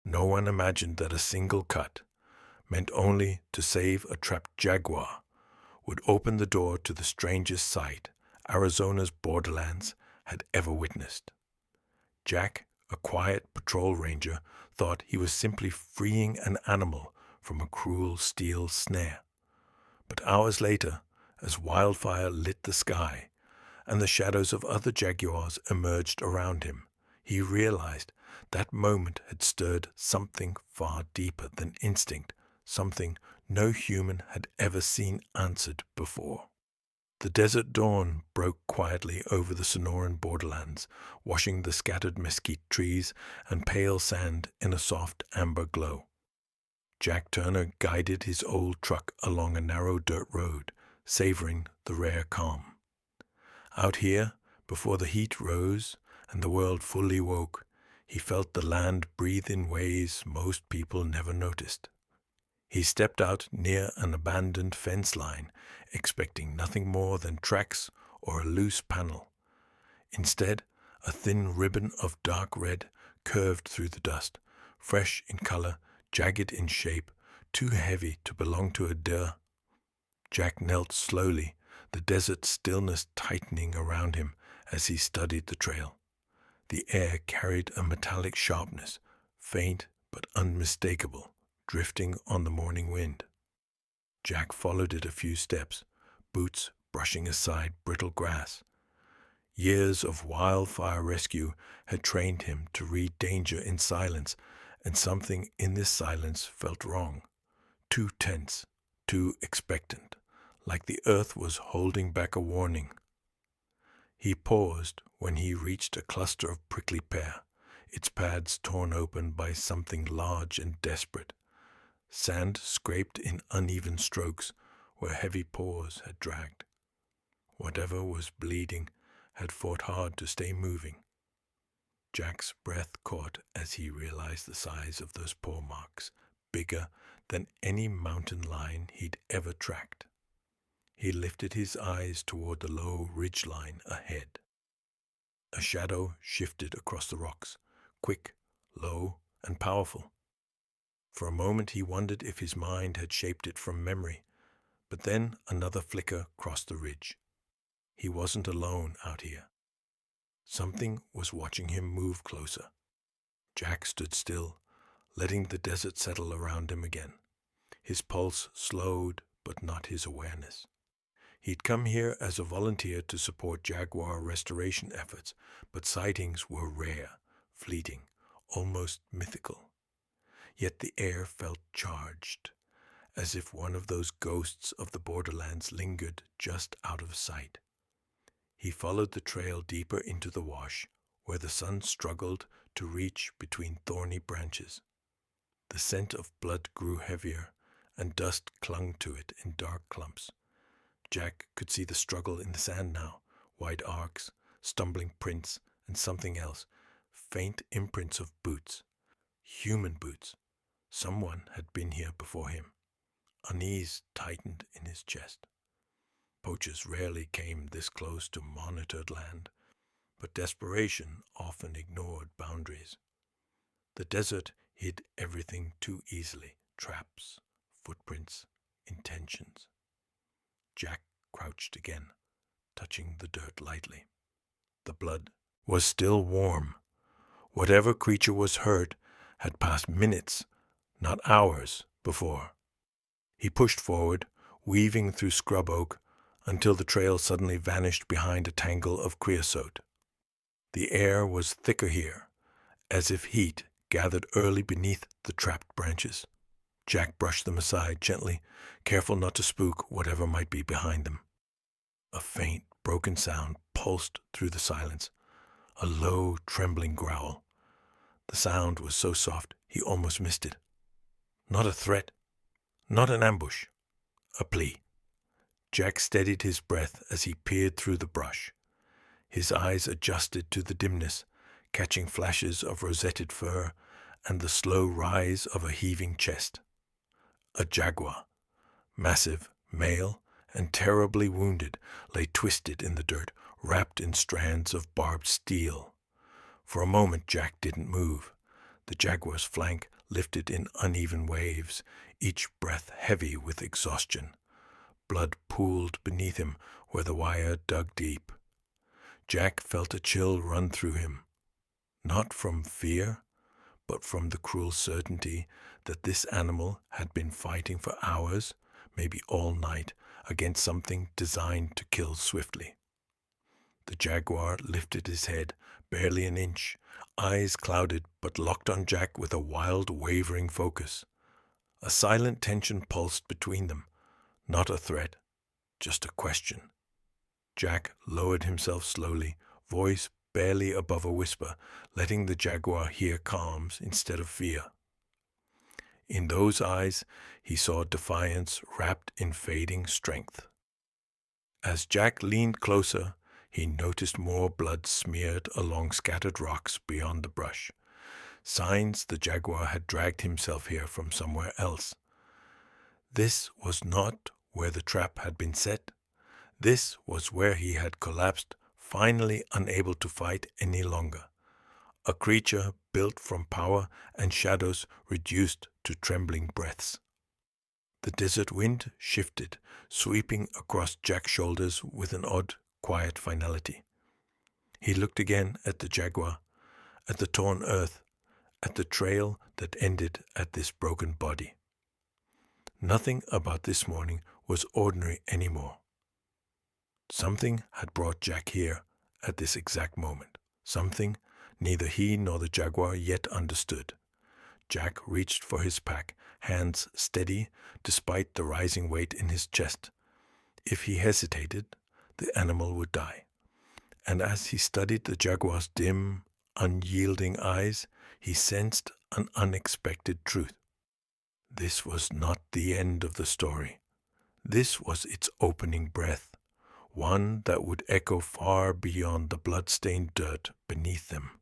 No one imagined that a single cut, meant only to save a trapped jaguar, would open the door to the strangest sight Arizona's borderlands had ever witnessed. Jack, a quiet patrol ranger, thought he was simply freeing an animal from a cruel steel snare. But hours later, as wildfire lit the sky and the shadows of other jaguars emerged around him, he realized that moment had stirred something far deeper than instinct, something no human had ever seen answered before. The desert dawn broke quietly over the Sonoran borderlands, washing the scattered mesquite trees and pale sand in a soft amber glow. Jack Turner guided his old truck along a narrow dirt road, savoring the rare calm. Out here, before the heat rose and the world fully woke, he felt the land breathe in ways most people never noticed. He stepped out near an abandoned fence line, expecting nothing more than tracks or a loose panel. Instead, a thin ribbon of dark red curved through the dust, fresh in color, jagged in shape, too heavy to belong to a deer. Jack knelt slowly, the desert stillness tightening around him as he studied the trail. The air carried a metallic sharpness, faint but unmistakable, drifting on the morning wind. Jack followed it a few steps, boots brushing aside brittle grass. Years of wildfire rescue had trained him to read danger in silence, and something in this silence felt wrong, too tense, too expectant, like the earth was holding back a warning. He paused when he reached a cluster of prickly pear, its pads torn open by something large and desperate. Sand scraped in uneven strokes where heavy paws had dragged. Whatever was bleeding had fought hard to stay moving. Jack's breath caught as he realized the size of those paw marks, bigger than any mountain lion he'd ever tracked. He lifted his eyes toward the low ridgeline ahead. A shadow shifted across the rocks, quick, low, and powerful. For a moment he wondered if his mind had shaped it from memory, but then another flicker crossed the ridge. He wasn't alone out here. Something was watching him move closer. Jack stood still, letting the desert settle around him again. His pulse slowed, but not his awareness. He'd come here as a volunteer to support Jaguar restoration efforts, but sightings were rare, fleeting, almost mythical. Yet the air felt charged, as if one of those ghosts of the borderlands lingered just out of sight. He followed the trail deeper into the wash, where the sun struggled to reach between thorny branches. The scent of blood grew heavier, and dust clung to it in dark clumps. Jack could see the struggle in the sand now, white arcs, stumbling prints, and something else, faint imprints of boots. Human boots. Someone had been here before him. Unease tightened in his chest. Poachers rarely came this close to monitored land, but desperation often ignored boundaries. The desert hid everything too easily: traps, footprints, intentions. Jack crouched again, touching the dirt lightly. The blood was still warm. Whatever creature was hurt had passed minutes, not hours, before. He pushed forward, weaving through scrub oak, until the trail suddenly vanished behind a tangle of creosote. The air was thicker here, as if heat gathered early beneath the trapped branches. Jack brushed them aside gently, careful not to spook whatever might be behind them. A faint, broken sound pulsed through the silence, a low, trembling growl. The sound was so soft he almost missed it. Not a threat, not an ambush, a plea. Jack steadied his breath as he peered through the brush. His eyes adjusted to the dimness, catching flashes of rosetted fur and the slow rise of a heaving chest. A jaguar, massive, male, and terribly wounded, lay twisted in the dirt, wrapped in strands of barbed steel. For a moment Jack didn't move. The jaguar's flank lifted in uneven waves, each breath heavy with exhaustion. Blood pooled beneath him where the wire dug deep. Jack felt a chill run through him, not from fear, but from the cruel certainty that this animal had been fighting for hours, maybe all night, against something designed to kill swiftly. The jaguar lifted his head, barely an inch, eyes clouded but locked on Jack with a wild, wavering focus. A silent tension pulsed between them, not a threat, just a question. Jack lowered himself slowly, voice barely above a whisper, letting the jaguar hear calms instead of fear. In those eyes, he saw defiance wrapped in fading strength. As Jack leaned closer, he noticed more blood smeared along scattered rocks beyond the brush, signs the jaguar had dragged himself here from somewhere else. This was not where the trap had been set. This was where he had collapsed, finally unable to fight any longer. A creature built from power and shadows reduced to trembling breaths. The desert wind shifted, sweeping across Jack's shoulders with an odd, quiet finality. He looked again at the jaguar, at the torn earth, at the trail that ended at this broken body. Nothing about this morning was ordinary anymore. Something had brought Jack here at this exact moment. Something neither he nor the jaguar yet understood. Jack reached for his pack, hands steady despite the rising weight in his chest. If he hesitated, the animal would die. And as he studied the jaguar's dim, unyielding eyes, he sensed an unexpected truth. This was not the end of the story. This was its opening breath, one that would echo far beyond the blood-stained dirt beneath them.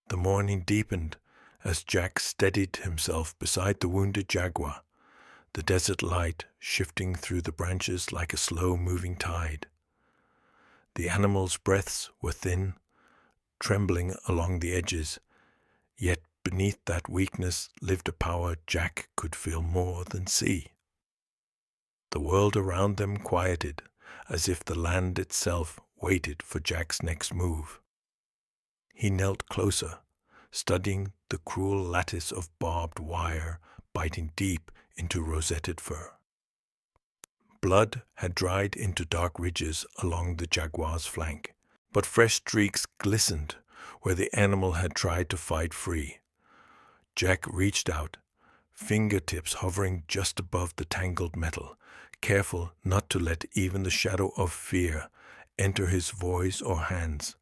The morning deepened as Jack steadied himself beside the wounded jaguar, the desert light shifting through the branches like a slow-moving tide. The animal's breaths were thin, trembling along the edges, yet beneath that weakness lived a power Jack could feel more than see. The world around them quieted, as if the land itself waited for Jack's next move. He knelt closer, studying the cruel lattice of barbed wire biting deep into rosetted fur. Blood had dried into dark ridges along the jaguar's flank, but fresh streaks glistened where the animal had tried to fight free. Jack reached out, fingertips hovering just above the tangled metal, careful not to let even the shadow of fear enter his voice or hands.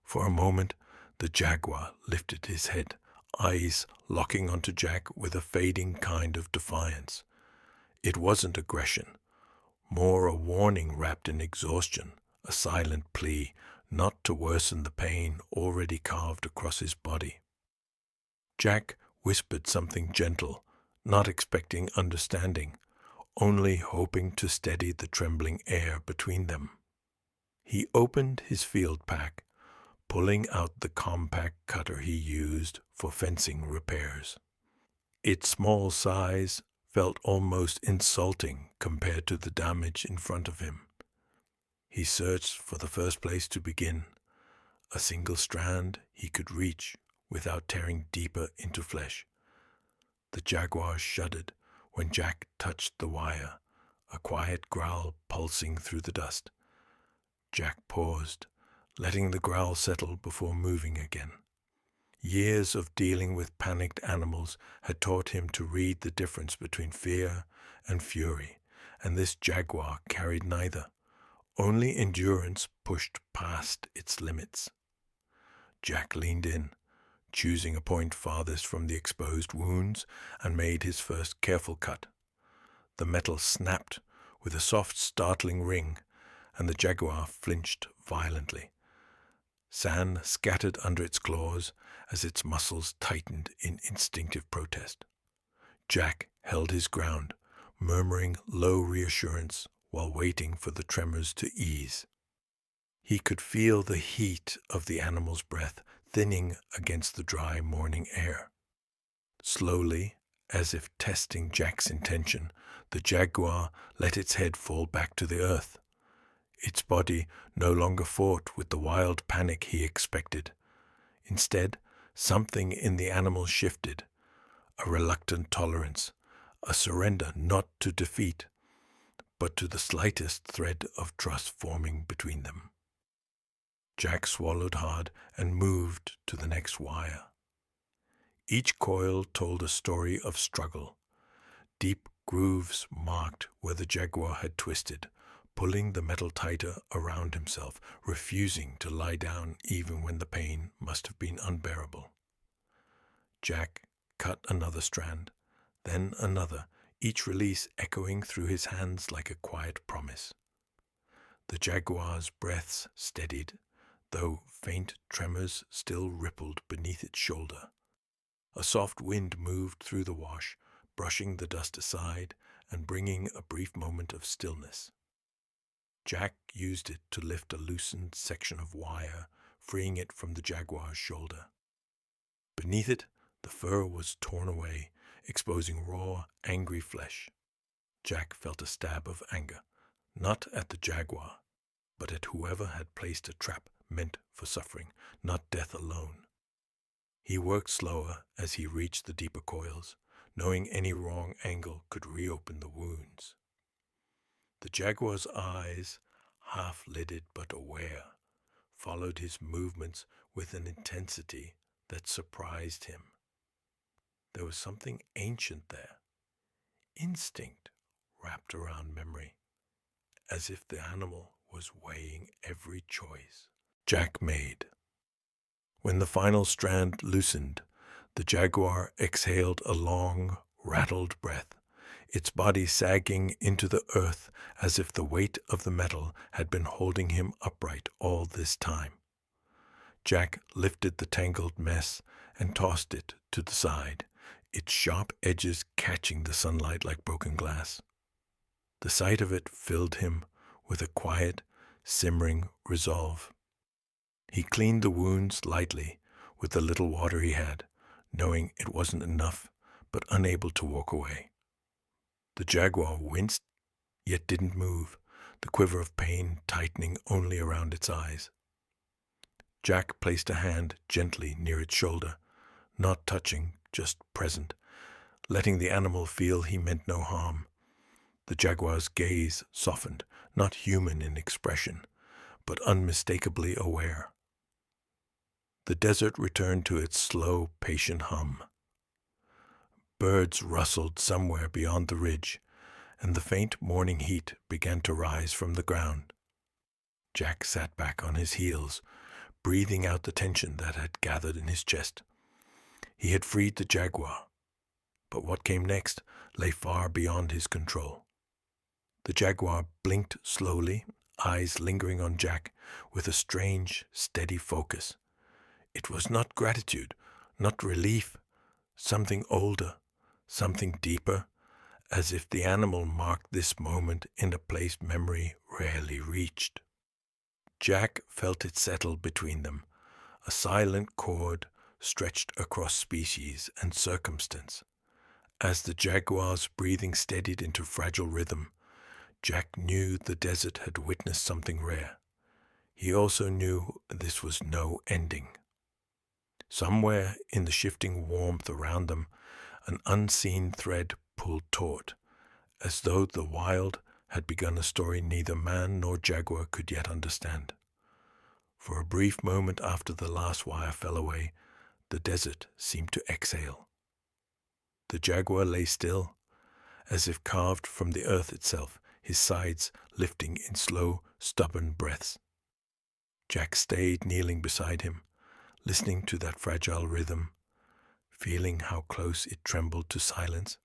For a moment, the jaguar lifted his head, eyes locking onto Jack with a fading kind of defiance. It wasn't aggression, more a warning wrapped in exhaustion, a silent plea not to worsen the pain already carved across his body. Jack whispered something gentle, not expecting understanding, only hoping to steady the trembling air between them. He opened his field pack, pulling out the compact cutter he used for fencing repairs. Its small size felt almost insulting compared to the damage in front of him. He searched for the first place to begin, a single strand he could reach without tearing deeper into flesh. The jaguar shuddered when Jack touched the wire, a quiet growl pulsing through the dust. Jack paused, letting the growl settle before moving again. Years of dealing with panicked animals had taught him to read the difference between fear and fury, and this jaguar carried neither. Only endurance pushed past its limits. Jack leaned in, choosing a point farthest from the exposed wounds, and made his first careful cut. The metal snapped with a soft, startling ring, and the jaguar flinched violently. Sand scattered under its claws as its muscles tightened in instinctive protest. Jack held his ground, murmuring low reassurance while waiting for the tremors to ease. He could feel the heat of the animal's breath thinning against the dry morning air. Slowly, as if testing Jack's intention, the jaguar let its head fall back to the earth. Its body no longer fought with the wild panic he expected. Instead, something in the animal shifted, a reluctant tolerance, a surrender not to defeat, but to the slightest thread of trust forming between them. Jack swallowed hard and moved to the next wire. Each coil told a story of struggle. Deep grooves marked where the jaguar had twisted, pulling the metal tighter around himself, refusing to lie down even when the pain must have been unbearable. Jack cut another strand, then another, each release echoing through his hands like a quiet promise. The jaguar's breaths steadied, though faint tremors still rippled beneath its shoulder. A soft wind moved through the wash, brushing the dust aside and bringing a brief moment of stillness. Jack used it to lift a loosened section of wire, freeing it from the jaguar's shoulder. Beneath it, the fur was torn away, exposing raw, angry flesh. Jack felt a stab of anger, not at the jaguar, but at whoever had placed a trap meant for suffering, not death alone. He worked slower as he reached the deeper coils, knowing any wrong angle could reopen the wounds. The jaguar's eyes, half-lidded but aware, followed his movements with an intensity that surprised him. There was something ancient there, instinct wrapped around memory, as if the animal was weighing every choice Jack made. When the final strand loosened, the jaguar exhaled a long, rattled breath, its body sagging into the earth as if the weight of the metal had been holding him upright all this time. Jack lifted the tangled mess and tossed it to the side, its sharp edges catching the sunlight like broken glass. The sight of it filled him with a quiet, simmering resolve. He cleaned the wounds lightly with the little water he had, knowing it wasn't enough, but unable to walk away. The jaguar winced, yet didn't move, the quiver of pain tightening only around its eyes. Jack placed a hand gently near its shoulder, not touching, just present, letting the animal feel he meant no harm. The jaguar's gaze softened, not human in expression, but unmistakably aware. The desert returned to its slow, patient hum. Birds rustled somewhere beyond the ridge, and the faint morning heat began to rise from the ground. Jack sat back on his heels, breathing out the tension that had gathered in his chest. He had freed the jaguar, but what came next lay far beyond his control. The jaguar blinked slowly, eyes lingering on Jack with a strange, steady focus. It was not gratitude, not relief, something older, something deeper, as if the animal marked this moment in a place memory rarely reached. Jack felt it settle between them, a silent cord stretched across species and circumstance. As the jaguar's breathing steadied into fragile rhythm, Jack knew the desert had witnessed something rare. He also knew this was no ending. Somewhere in the shifting warmth around them, an unseen thread pulled taut, as though the wild had begun a story neither man nor jaguar could yet understand. For a brief moment after the last wire fell away, the desert seemed to exhale. The jaguar lay still, as if carved from the earth itself, his sides lifting in slow, stubborn breaths. Jack stayed kneeling beside him, listening to that fragile rhythm, feeling how close it trembled to silence.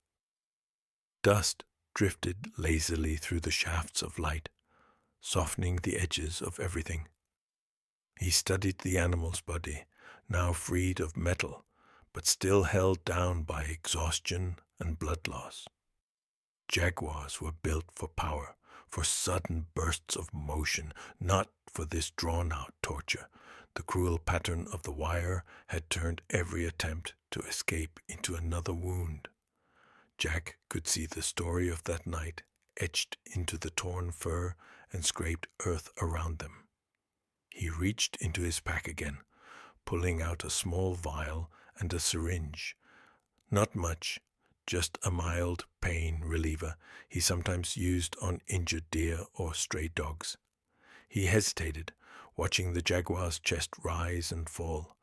Dust drifted lazily through the shafts of light, softening the edges of everything. He studied the animal's body, now freed of metal, but still held down by exhaustion and blood loss. Jaguars were built for power, for sudden bursts of motion, not for this drawn-out torture. The cruel pattern of the wire had turned every attempt to escape into another wound. Jack could see the story of that night etched into the torn fur and scraped earth around them. He reached into his pack again, pulling out a small vial and a syringe. Not much, just a mild pain reliever he sometimes used on injured deer or stray dogs. He hesitated, watching the jaguar's chest rise and fall.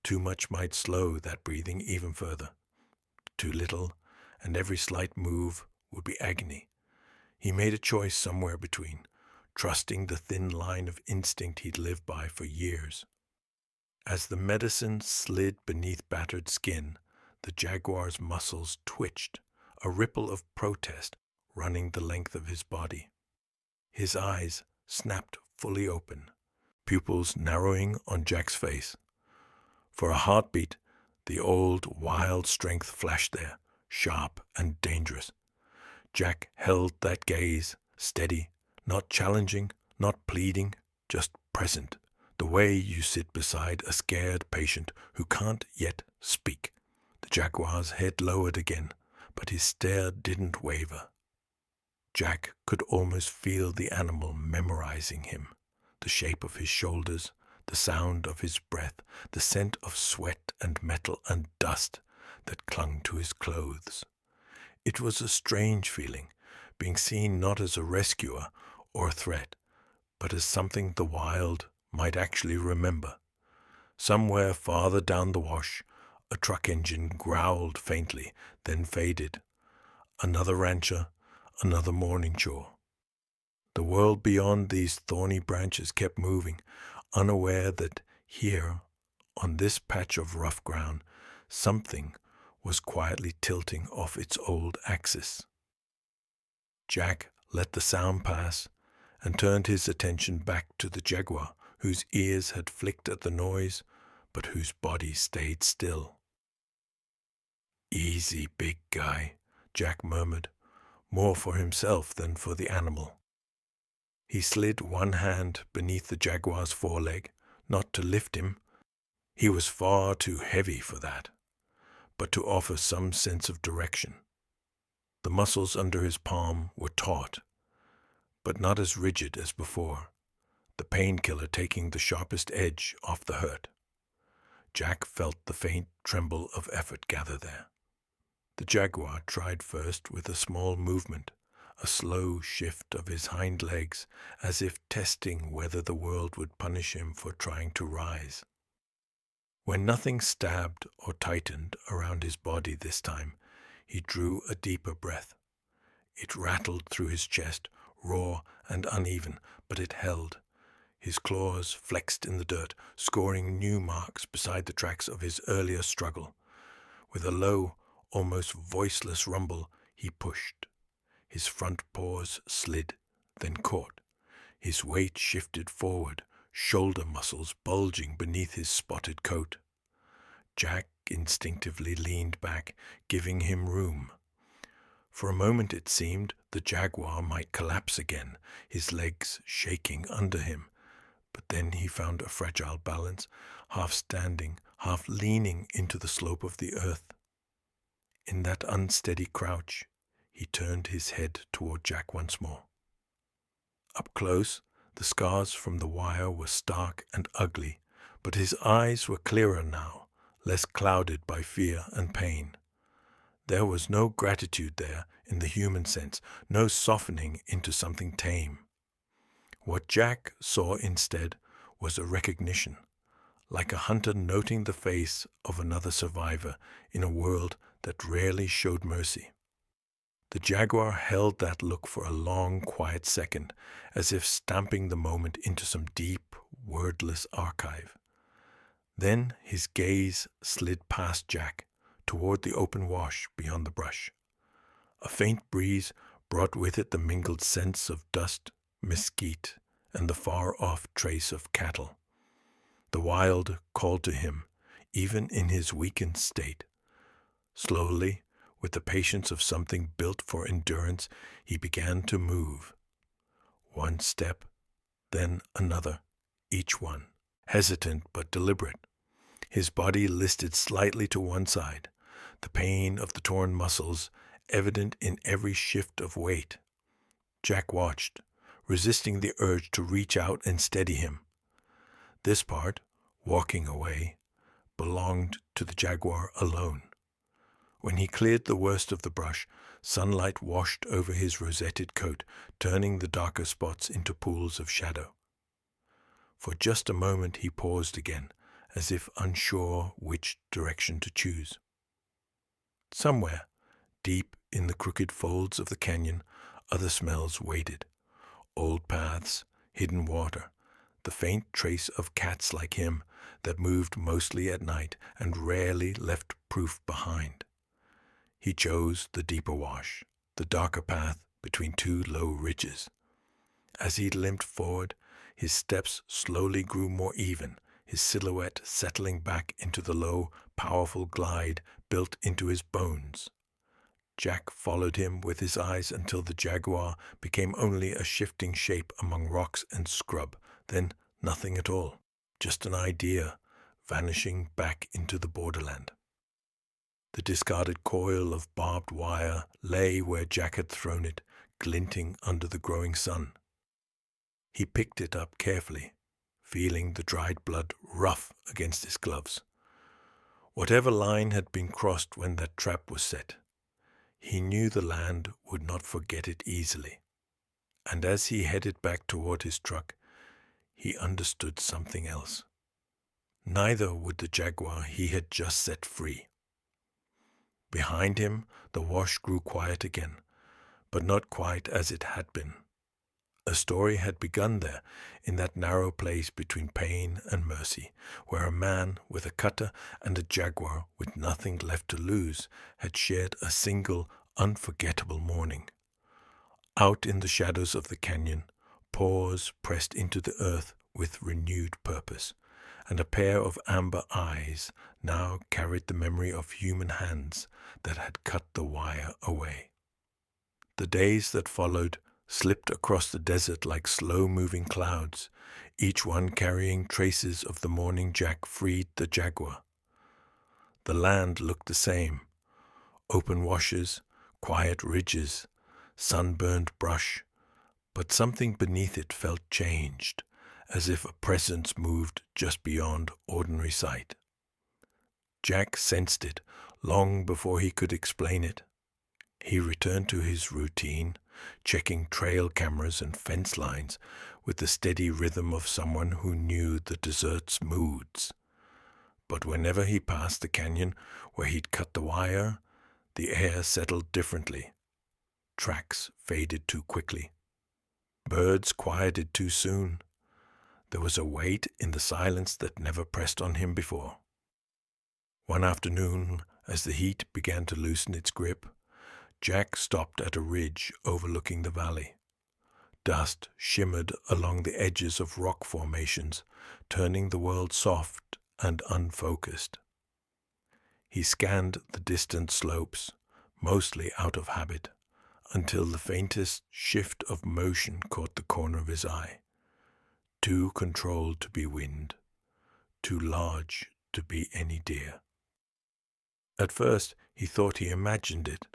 Too much might slow that breathing even further. Too little, and every slight move would be agony. He made a choice somewhere between, trusting the thin line of instinct he'd lived by for years. As the medicine slid beneath battered skin, the jaguar's muscles twitched, a ripple of protest running the length of his body. His eyes snapped fully open, pupils narrowing on Jack's face. For a heartbeat, the old, wild strength flashed there, sharp and dangerous. Jack held that gaze, steady, not challenging, not pleading, just present, the way you sit beside a scared patient who can't yet speak. The jaguar's head lowered again, but his stare didn't waver. Jack could almost feel the animal memorizing him, the shape of his shoulders, the sound of his breath, the scent of sweat and metal and dust that clung to his clothes. It was a strange feeling, being seen not as a rescuer or a threat, but as something the wild might actually remember. Somewhere farther down the wash, a truck engine growled faintly, then faded. Another rancher, another morning chore. The world beyond these thorny branches kept moving, unaware that here, on this patch of rough ground, something was quietly tilting off its old axis. Jack let the sound pass and turned his attention back to the jaguar, whose ears had flicked at the noise, but whose body stayed still. "Easy, big guy," Jack murmured, more for himself than for the animal. He slid one hand beneath the jaguar's foreleg, not to lift him. He was far too heavy for that, but to offer some sense of direction. The muscles under his palm were taut, but not as rigid as before, the painkiller taking the sharpest edge off the hurt. Jack felt the faint tremble of effort gather there. The jaguar tried first with a small movement, a slow shift of his hind legs, as if testing whether the world would punish him for trying to rise. When nothing stabbed or tightened around his body this time, he drew a deeper breath. It rattled through his chest, raw and uneven, but it held. His claws flexed in the dirt, scoring new marks beside the tracks of his earlier struggle. With a low, almost voiceless rumble, he pushed. His front paws slid, then caught. His weight shifted forward, shoulder muscles bulging beneath his spotted coat. Jack instinctively leaned back, giving him room. For a moment it seemed the jaguar might collapse again, his legs shaking under him. But then he found a fragile balance, half standing, half leaning into the slope of the earth. In that unsteady crouch, he turned his head toward Jack once more. Up close, the scars from the wire were stark and ugly, but his eyes were clearer now, less clouded by fear and pain. There was no gratitude there in the human sense, no softening into something tame. What Jack saw instead was a recognition, like a hunter noting the face of another survivor in a world that rarely showed mercy. The jaguar held that look for a long, quiet second, as if stamping the moment into some deep, wordless archive. Then his gaze slid past Jack, toward the open wash beyond the brush. A faint breeze brought with it the mingled scents of dust, mesquite, and the far-off trace of cattle. The wild called to him, even in his weakened state. Slowly, with the patience of something built for endurance, he began to move. One step, then another, each one hesitant but deliberate. His body listed slightly to one side, the pain of the torn muscles evident in every shift of weight. Jack watched, resisting the urge to reach out and steady him. This part, walking away, belonged to the Jaguar alone. When he cleared the worst of the brush, sunlight washed over his rosetted coat, turning the darker spots into pools of shadow. For just a moment he paused again, as if unsure which direction to choose. Somewhere, deep in the crooked folds of the canyon, other smells waited. Old paths, hidden water, the faint trace of cats like him that moved mostly at night and rarely left proof behind. He chose the deeper wash, the darker path between two low ridges. As he limped forward, his steps slowly grew more even, his silhouette settling back into the low, powerful glide built into his bones. Jack followed him with his eyes until the Jaguar became only a shifting shape among rocks and scrub, then nothing at all, just an idea vanishing back into the borderland. The discarded coil of barbed wire lay where Jack had thrown it, glinting under the growing sun. He picked it up carefully, feeling the dried blood rough against his gloves. Whatever line had been crossed when that trap was set, he knew the land would not forget it easily. And as he headed back toward his truck, he understood something else. Neither would the Jaguar he had just set free. Behind him, the wash grew quiet again, but not quite as it had been. A story had begun there, in that narrow place between pain and mercy, where a man with a cutter and a Jaguar with nothing left to lose had shared a single, unforgettable morning. Out in the shadows of the canyon, paws pressed into the earth with renewed purpose, and a pair of amber eyes now carried the memory of human hands that had cut the wire away. The days that followed slipped across the desert like slow-moving clouds, each one carrying traces of the morning Jack freed the Jaguar. The land looked the same: open washes, quiet ridges, sunburned brush, but something beneath it felt changed, as if a presence moved just beyond ordinary sight. Jack sensed it long before he could explain it. He returned to his routine, checking trail cameras and fence lines with the steady rhythm of someone who knew the desert's moods. But whenever he passed the canyon where he'd cut the wire, the air settled differently. Tracks faded too quickly. Birds quieted too soon. There was a weight in the silence that never pressed on him before. One afternoon, as the heat began to loosen its grip, Jack stopped at a ridge overlooking the valley. Dust shimmered along the edges of rock formations, turning the world soft and unfocused. He scanned the distant slopes, mostly out of habit, until the faintest shift of motion caught the corner of his eye. Too controlled to be wind, too large to be any deer. At first he thought he imagined it,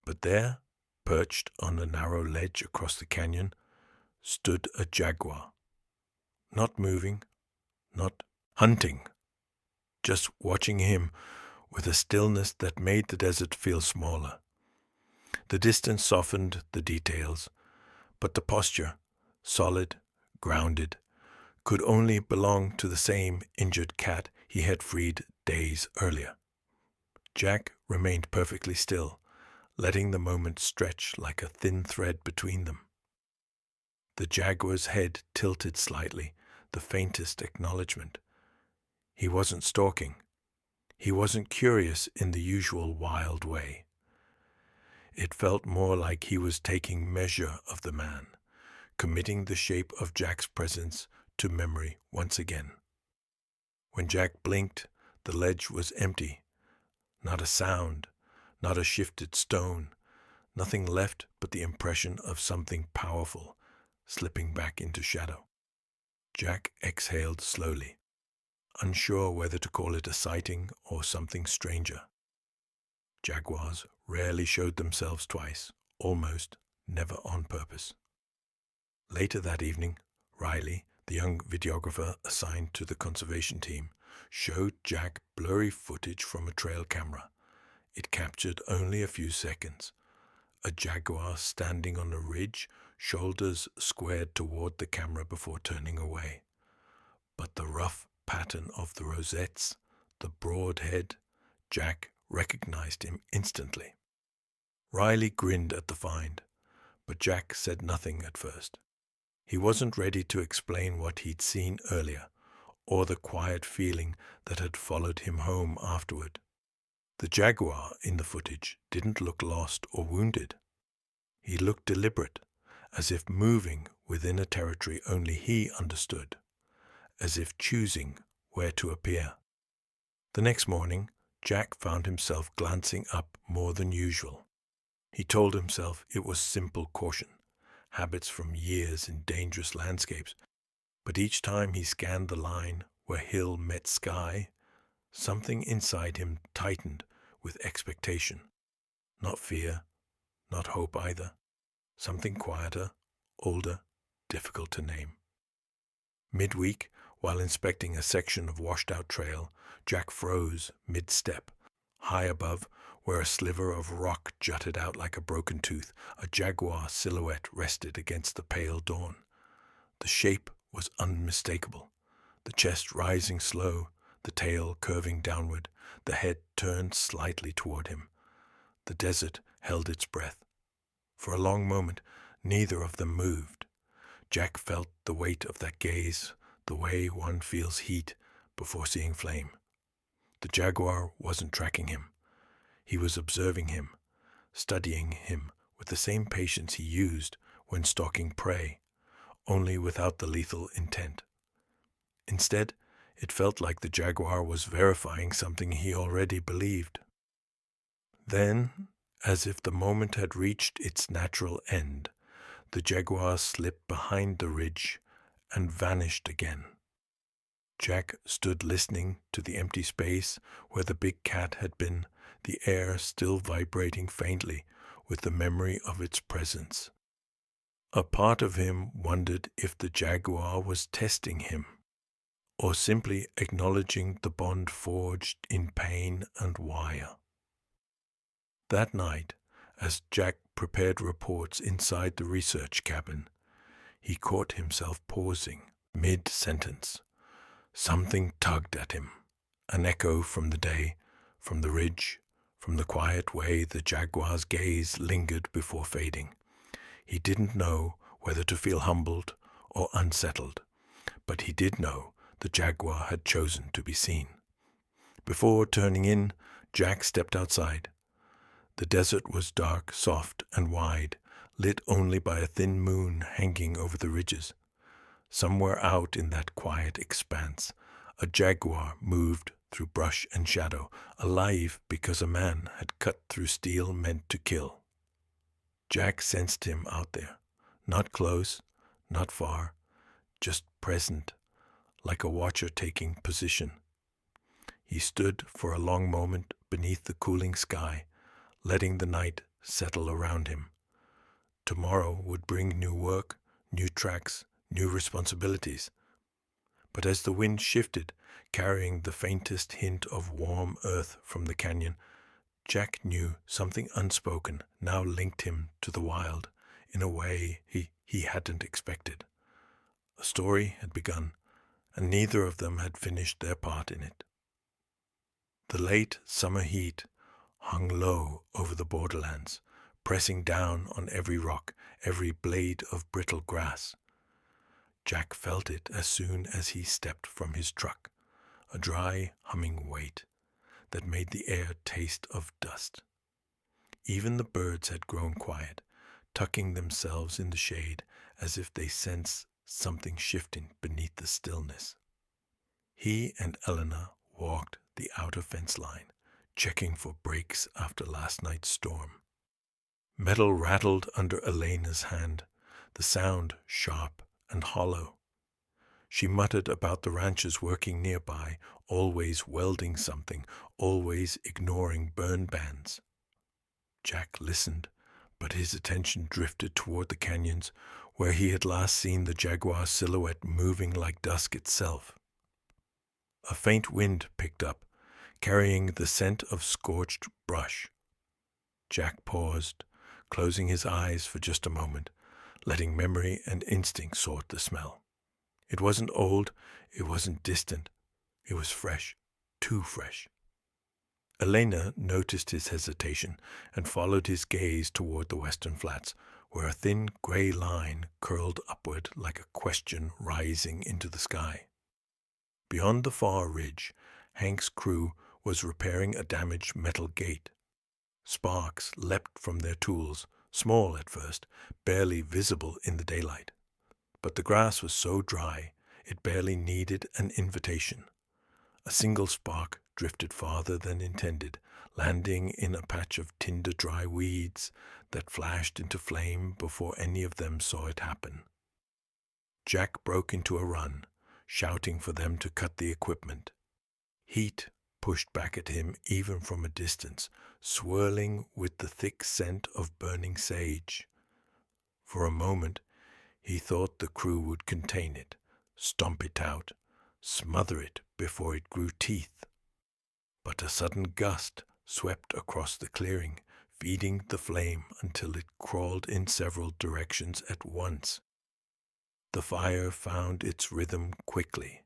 but there, perched on a narrow ledge across the canyon, stood a Jaguar. Not moving, not hunting, just watching him with a stillness that made the desert feel smaller. The distance softened the details, but the posture, solid, grounded, could only belong to the same injured cat he had freed days earlier. Jack remained perfectly still, letting the moment stretch like a thin thread between them. The Jaguar's head tilted slightly, the faintest acknowledgement. He wasn't stalking. He wasn't curious in the usual wild way. It felt more like he was taking measure of the man, committing the shape of Jack's presence to memory once again. When Jack blinked, the ledge was empty. Not a sound, not a shifted stone, nothing left but the impression of something powerful slipping back into shadow. Jack exhaled slowly, unsure whether to call it a sighting or something stranger. Jaguars rarely showed themselves twice, almost never on purpose. Later that evening, Riley, the young videographer assigned to the conservation team, showed Jack blurry footage from a trail camera. It captured only a few seconds. A jaguar standing on a ridge, shoulders squared toward the camera before turning away. But the rough pattern of the rosettes, the broad head, Jack recognized him instantly. Riley grinned at the find, but Jack said nothing at first. He wasn't ready to explain what he'd seen earlier, or the quiet feeling that had followed him home afterward. The jaguar in the footage didn't look lost or wounded. He looked deliberate, as if moving within a territory only he understood, as if choosing where to appear. The next morning, Jack found himself glancing up more than usual. He told himself it was simple caution, habits from years in dangerous landscapes, but each time he scanned the line where hill met sky, something inside him tightened with expectation. Not fear, not hope either. Something quieter, older, difficult to name. Midweek, while inspecting a section of washed-out trail, Jack froze mid-step. High above, where a sliver of rock jutted out like a broken tooth, a jaguar silhouette rested against the pale dawn. The shape was unmistakable, the chest rising slow, the tail curving downward, the head turned slightly toward him. The desert held its breath. For a long moment, neither of them moved. Jack felt the weight of that gaze, the way one feels heat before seeing flame. The jaguar wasn't tracking him. He was observing him, studying him with the same patience he used when stalking prey, only without the lethal intent. Instead, it felt like the jaguar was verifying something he already believed. Then, as if the moment had reached its natural end, the jaguar slipped behind the ridge and vanished again. Jack stood listening to the empty space where the big cat had been, the air still vibrating faintly with the memory of its presence. A part of him wondered if the jaguar was testing him, or simply acknowledging the bond forged in pain and wire. That night, as Jack prepared reports inside the research cabin, he caught himself pausing mid-sentence. Something tugged at him, an echo from the day, from the ridge, from the quiet way the jaguar's gaze lingered before fading. He didn't know whether to feel humbled or unsettled, but he did know the jaguar had chosen to be seen. Before turning in, Jack stepped outside. The desert was dark, soft, and wide, lit only by a thin moon hanging over the ridges. Somewhere out in that quiet expanse, a jaguar moved through brush and shadow, alive because a man had cut through steel meant to kill. Jack sensed him out there, not close, not far, just present, like a watcher taking position. He stood for a long moment beneath the cooling sky, letting the night settle around him. Tomorrow would bring new work, new tracks, new responsibilities. But as the wind shifted, carrying the faintest hint of warm earth from the canyon, Jack knew something unspoken now linked him to the wild in a way he hadn't expected. A story had begun, and neither of them had finished their part in it. The late summer heat hung low over the borderlands, pressing down on every rock, every blade of brittle grass. Jack felt it as soon as he stepped from his truck, a dry, humming weight that made the air taste of dust. Even the birds had grown quiet, tucking themselves in the shade as if they sensed something shifting beneath the stillness. He and Eleanor walked the outer fence line, checking for breaks after last night's storm. Metal rattled under Elena's hand, the sound sharp and hollow. She muttered about the ranchers working nearby, always welding something, always ignoring burn bans. Jack listened, but his attention drifted toward the canyons, where he had last seen the Jaguar silhouette moving like dusk itself. A faint wind picked up, carrying the scent of scorched brush. Jack paused, closing his eyes for just a moment, letting memory and instinct sort the smell. It wasn't old, it wasn't distant, it was fresh, too fresh. Elena noticed his hesitation and followed his gaze toward the western flats, where a thin gray line curled upward like a question rising into the sky. Beyond the far ridge, Hank's crew was repairing a damaged metal gate. Sparks leapt from their tools, small at first, barely visible in the daylight. But the grass was so dry, it barely needed an invitation. A single spark drifted farther than intended, landing in a patch of tinder-dry weeds that flashed into flame before any of them saw it happen. Jack broke into a run, shouting for them to cut the equipment. Heat pushed back at him even from a distance, swirling with the thick scent of burning sage. For a moment, he thought the crew would contain it, stomp it out, smother it before it grew teeth. But a sudden gust swept across the clearing, feeding the flame until it crawled in several directions at once. The fire found its rhythm quickly,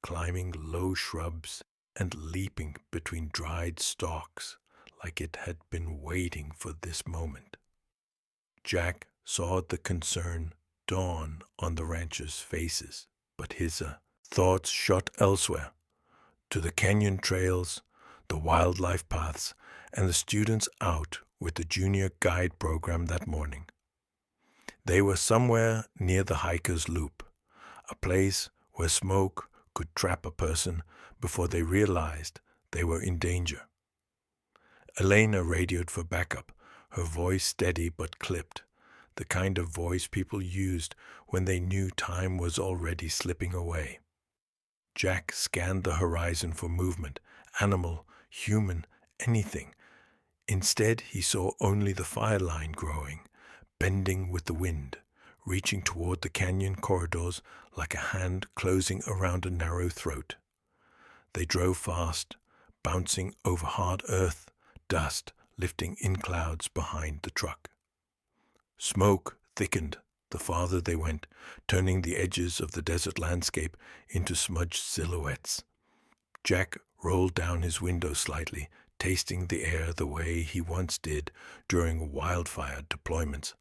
climbing low shrubs and leaping between dried stalks like it had been waiting for this moment. Jack saw the concern dawn on the ranchers' faces, but his thoughts shot elsewhere, to the canyon trails, the wildlife paths, and the students out with the junior guide program that morning. They were somewhere near the hiker's loop, a place where smoke could trap a person before they realized they were in danger. Elena radioed for backup, her voice steady but clipped, the kind of voice people used when they knew time was already slipping away. Jack scanned the horizon for movement, animal, human, anything. Instead, he saw only the fire line growing, bending with the wind, reaching toward the canyon corridors like a hand closing around a narrow throat. They drove fast, bouncing over hard earth, dust lifting in clouds behind the truck. Smoke thickened the farther they went, turning the edges of the desert landscape into smudged silhouettes. Jack rolled down his window slightly, tasting the air the way he once did during wildfire deployments.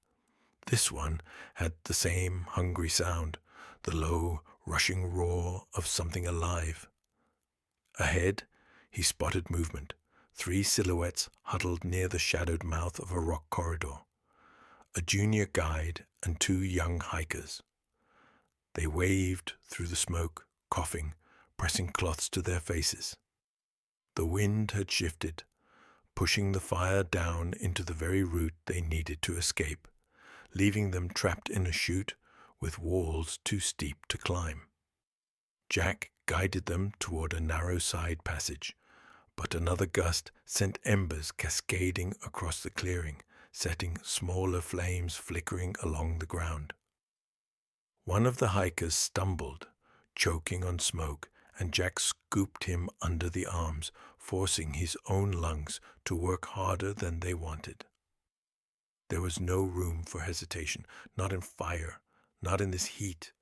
This one had the same hungry sound, the low, rushing roar of something alive. Ahead, he spotted movement, 3 silhouettes huddled near the shadowed mouth of a rock corridor. A junior guide and 2 young hikers. They waved through the smoke, coughing, pressing cloths to their faces. The wind had shifted, pushing the fire down into the very route they needed to escape, leaving them trapped in a chute with walls too steep to climb. Jack guided them toward a narrow side passage, but another gust sent embers cascading across the clearing, setting smaller flames flickering along the ground. One of the hikers stumbled, choking on smoke, and Jack scooped him under the arms, forcing his own lungs to work harder than they wanted. There was no room for hesitation, not in fire, not in this heat.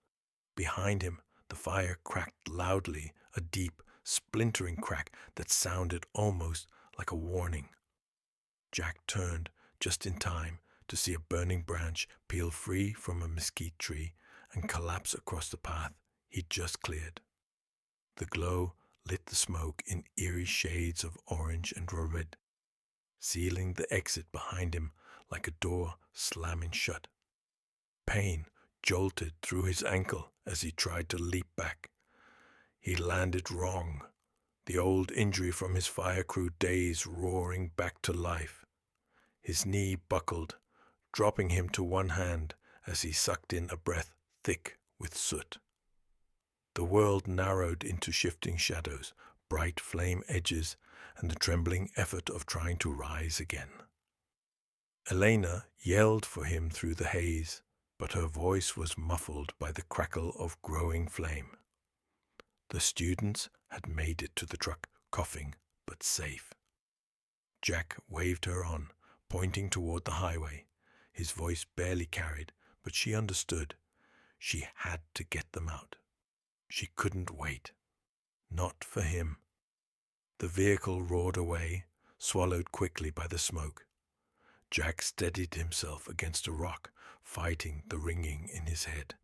Behind him, the fire cracked loudly, a deep, splintering crack that sounded almost like a warning. Jack turned just in time to see a burning branch peel free from a mesquite tree and collapse across the path he'd just cleared. The glow lit the smoke in eerie shades of orange and red, sealing the exit behind him like a door slamming shut. Pain jolted through his ankle as he tried to leap back. He landed wrong, the old injury from his fire crew days roaring back to life. His knee buckled, dropping him to one hand as he sucked in a breath thick with soot. The world narrowed into shifting shadows, bright flame edges, and the trembling effort of trying to rise again. Elena yelled for him through the haze, but her voice was muffled by the crackle of growing flame. The students had made it to the truck, coughing, but safe. Jack waved her on, pointing toward the highway. His voice barely carried, but she understood. She had to get them out. She couldn't wait. Not for him. The vehicle roared away, swallowed quickly by the smoke. Jack steadied himself against a rock, fighting the ringing in his head.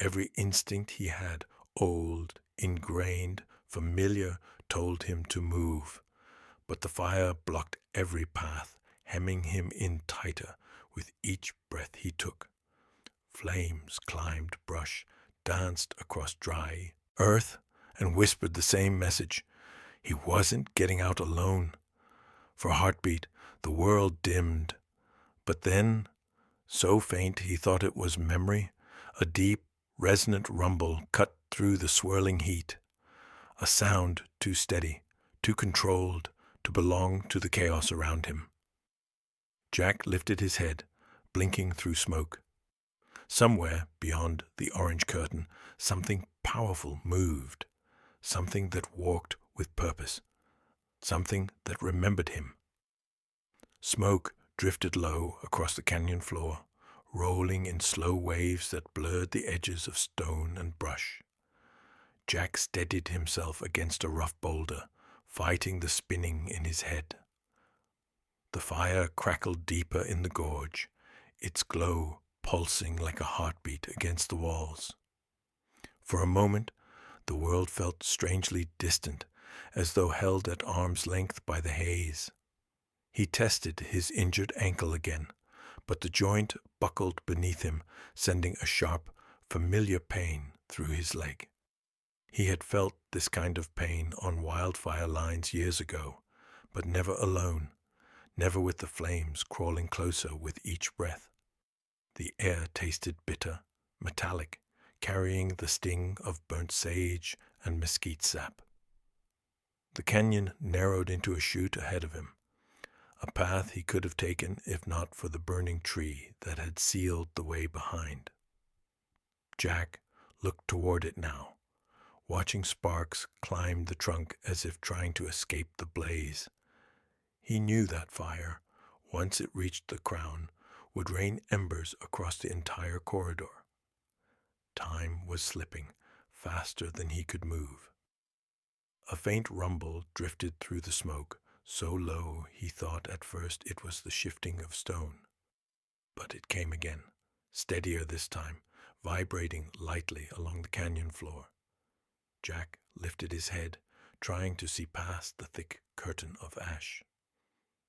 Every instinct he had, old, ingrained, familiar, told him to move. But the fire blocked every path, hemming him in tighter with each breath he took. Flames climbed brush, danced across dry earth, and whispered the same message. He wasn't getting out alone. For a heartbeat, the world dimmed. But then, so faint he thought it was memory, a deep, resonant rumble cut through the swirling heat. A sound too steady, too controlled, to belong to the chaos around him. Jack lifted his head, blinking through smoke. Somewhere beyond the orange curtain, something powerful moved, something that walked with purpose, something that remembered him. Smoke drifted low across the canyon floor, rolling in slow waves that blurred the edges of stone and brush. Jack steadied himself against a rough boulder, fighting the spinning in his head. The fire crackled deeper in the gorge, its glow pulsing like a heartbeat against the walls. For a moment, the world felt strangely distant, as though held at arm's length by the haze. He tested his injured ankle again, but the joint buckled beneath him, sending a sharp, familiar pain through his leg. He had felt this kind of pain on wildfire lines years ago, but never alone, never with the flames crawling closer with each breath. The air tasted bitter, metallic, carrying the sting of burnt sage and mesquite sap. The canyon narrowed into a chute ahead of him, a path he could have taken if not for the burning tree that had sealed the way behind. Jack looked toward it now, watching sparks climb the trunk as if trying to escape the blaze. He knew that fire, once it reached the crown, would rain embers across the entire corridor. Time was slipping, faster than he could move. A faint rumble drifted through the smoke, so low he thought at first it was the shifting of stone. But it came again, steadier this time, vibrating lightly along the canyon floor. Jack lifted his head, trying to see past the thick curtain of ash.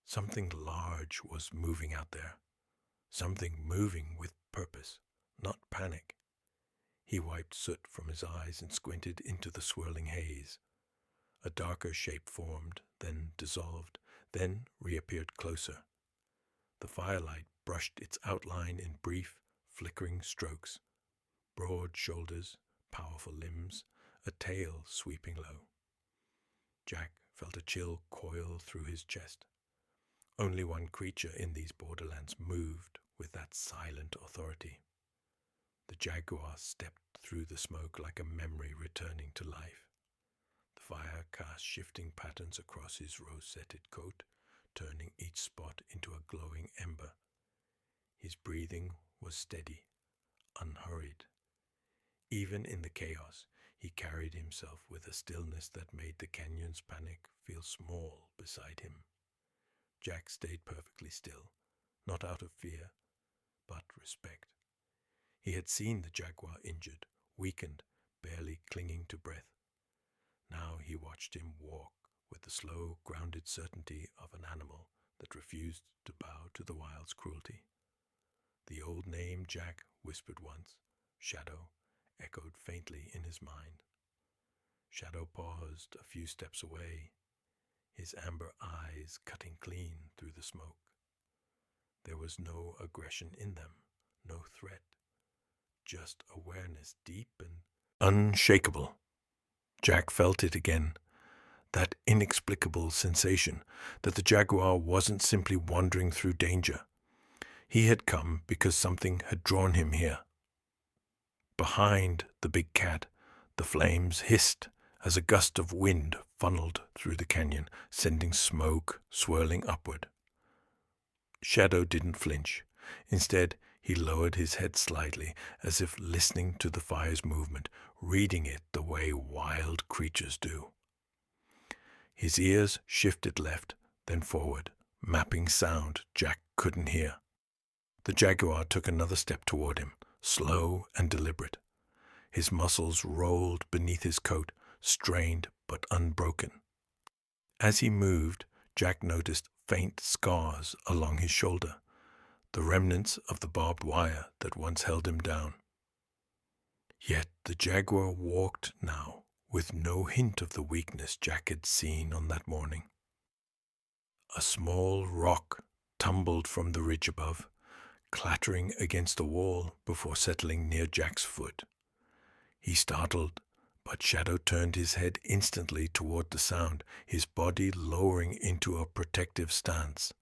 Something large was moving out there. Something moving with purpose, not panic. He wiped soot from his eyes and squinted into the swirling haze. A darker shape formed, then dissolved, then reappeared closer. The firelight brushed its outline in brief, flickering strokes. Broad shoulders, powerful limbs, a tail sweeping low. Jack felt a chill coil through his chest. Only one creature in these borderlands moved with that silent authority. The Jaguar stepped through the smoke like a memory returning to life. The fire cast shifting patterns across his rosetted coat, turning each spot into a glowing ember. His breathing was steady, unhurried. Even in the chaos, he carried himself with a stillness that made the canyon's panic feel small beside him. Jack stayed perfectly still, not out of fear, but respect. He had seen the Jaguar injured, weakened, barely clinging to breath. Now he watched him walk with the slow, grounded certainty of an animal that refused to bow to the wild's cruelty. The old name Jack whispered once, Shadow, echoed faintly in his mind. Shadow paused a few steps away, his amber eyes cutting clean through the smoke. There was no aggression in them, no threat, just awareness deep and unshakable. Jack felt it again, that inexplicable sensation that the jaguar wasn't simply wandering through danger. He had come because something had drawn him here. Behind the big cat, the flames hissed as a gust of wind funneled through the canyon, sending smoke swirling upward. Shadow didn't flinch. Instead, he lowered his head slightly, as if listening to the fire's movement, reading it the way wild creatures do. His ears shifted left, then forward, mapping sound Jack couldn't hear. The jaguar took another step toward him, slow and deliberate. His muscles rolled beneath his coat, strained but unbroken. As he moved, Jack noticed faint scars along his shoulder, the remnants of the barbed wire that once held him down. Yet the jaguar walked now with no hint of the weakness Jack had seen on that morning. A small rock tumbled from the ridge above, clattering against the wall before settling near Jack's foot. He startled, but Shadow turned his head instantly toward the sound, his body lowering into a protective stance.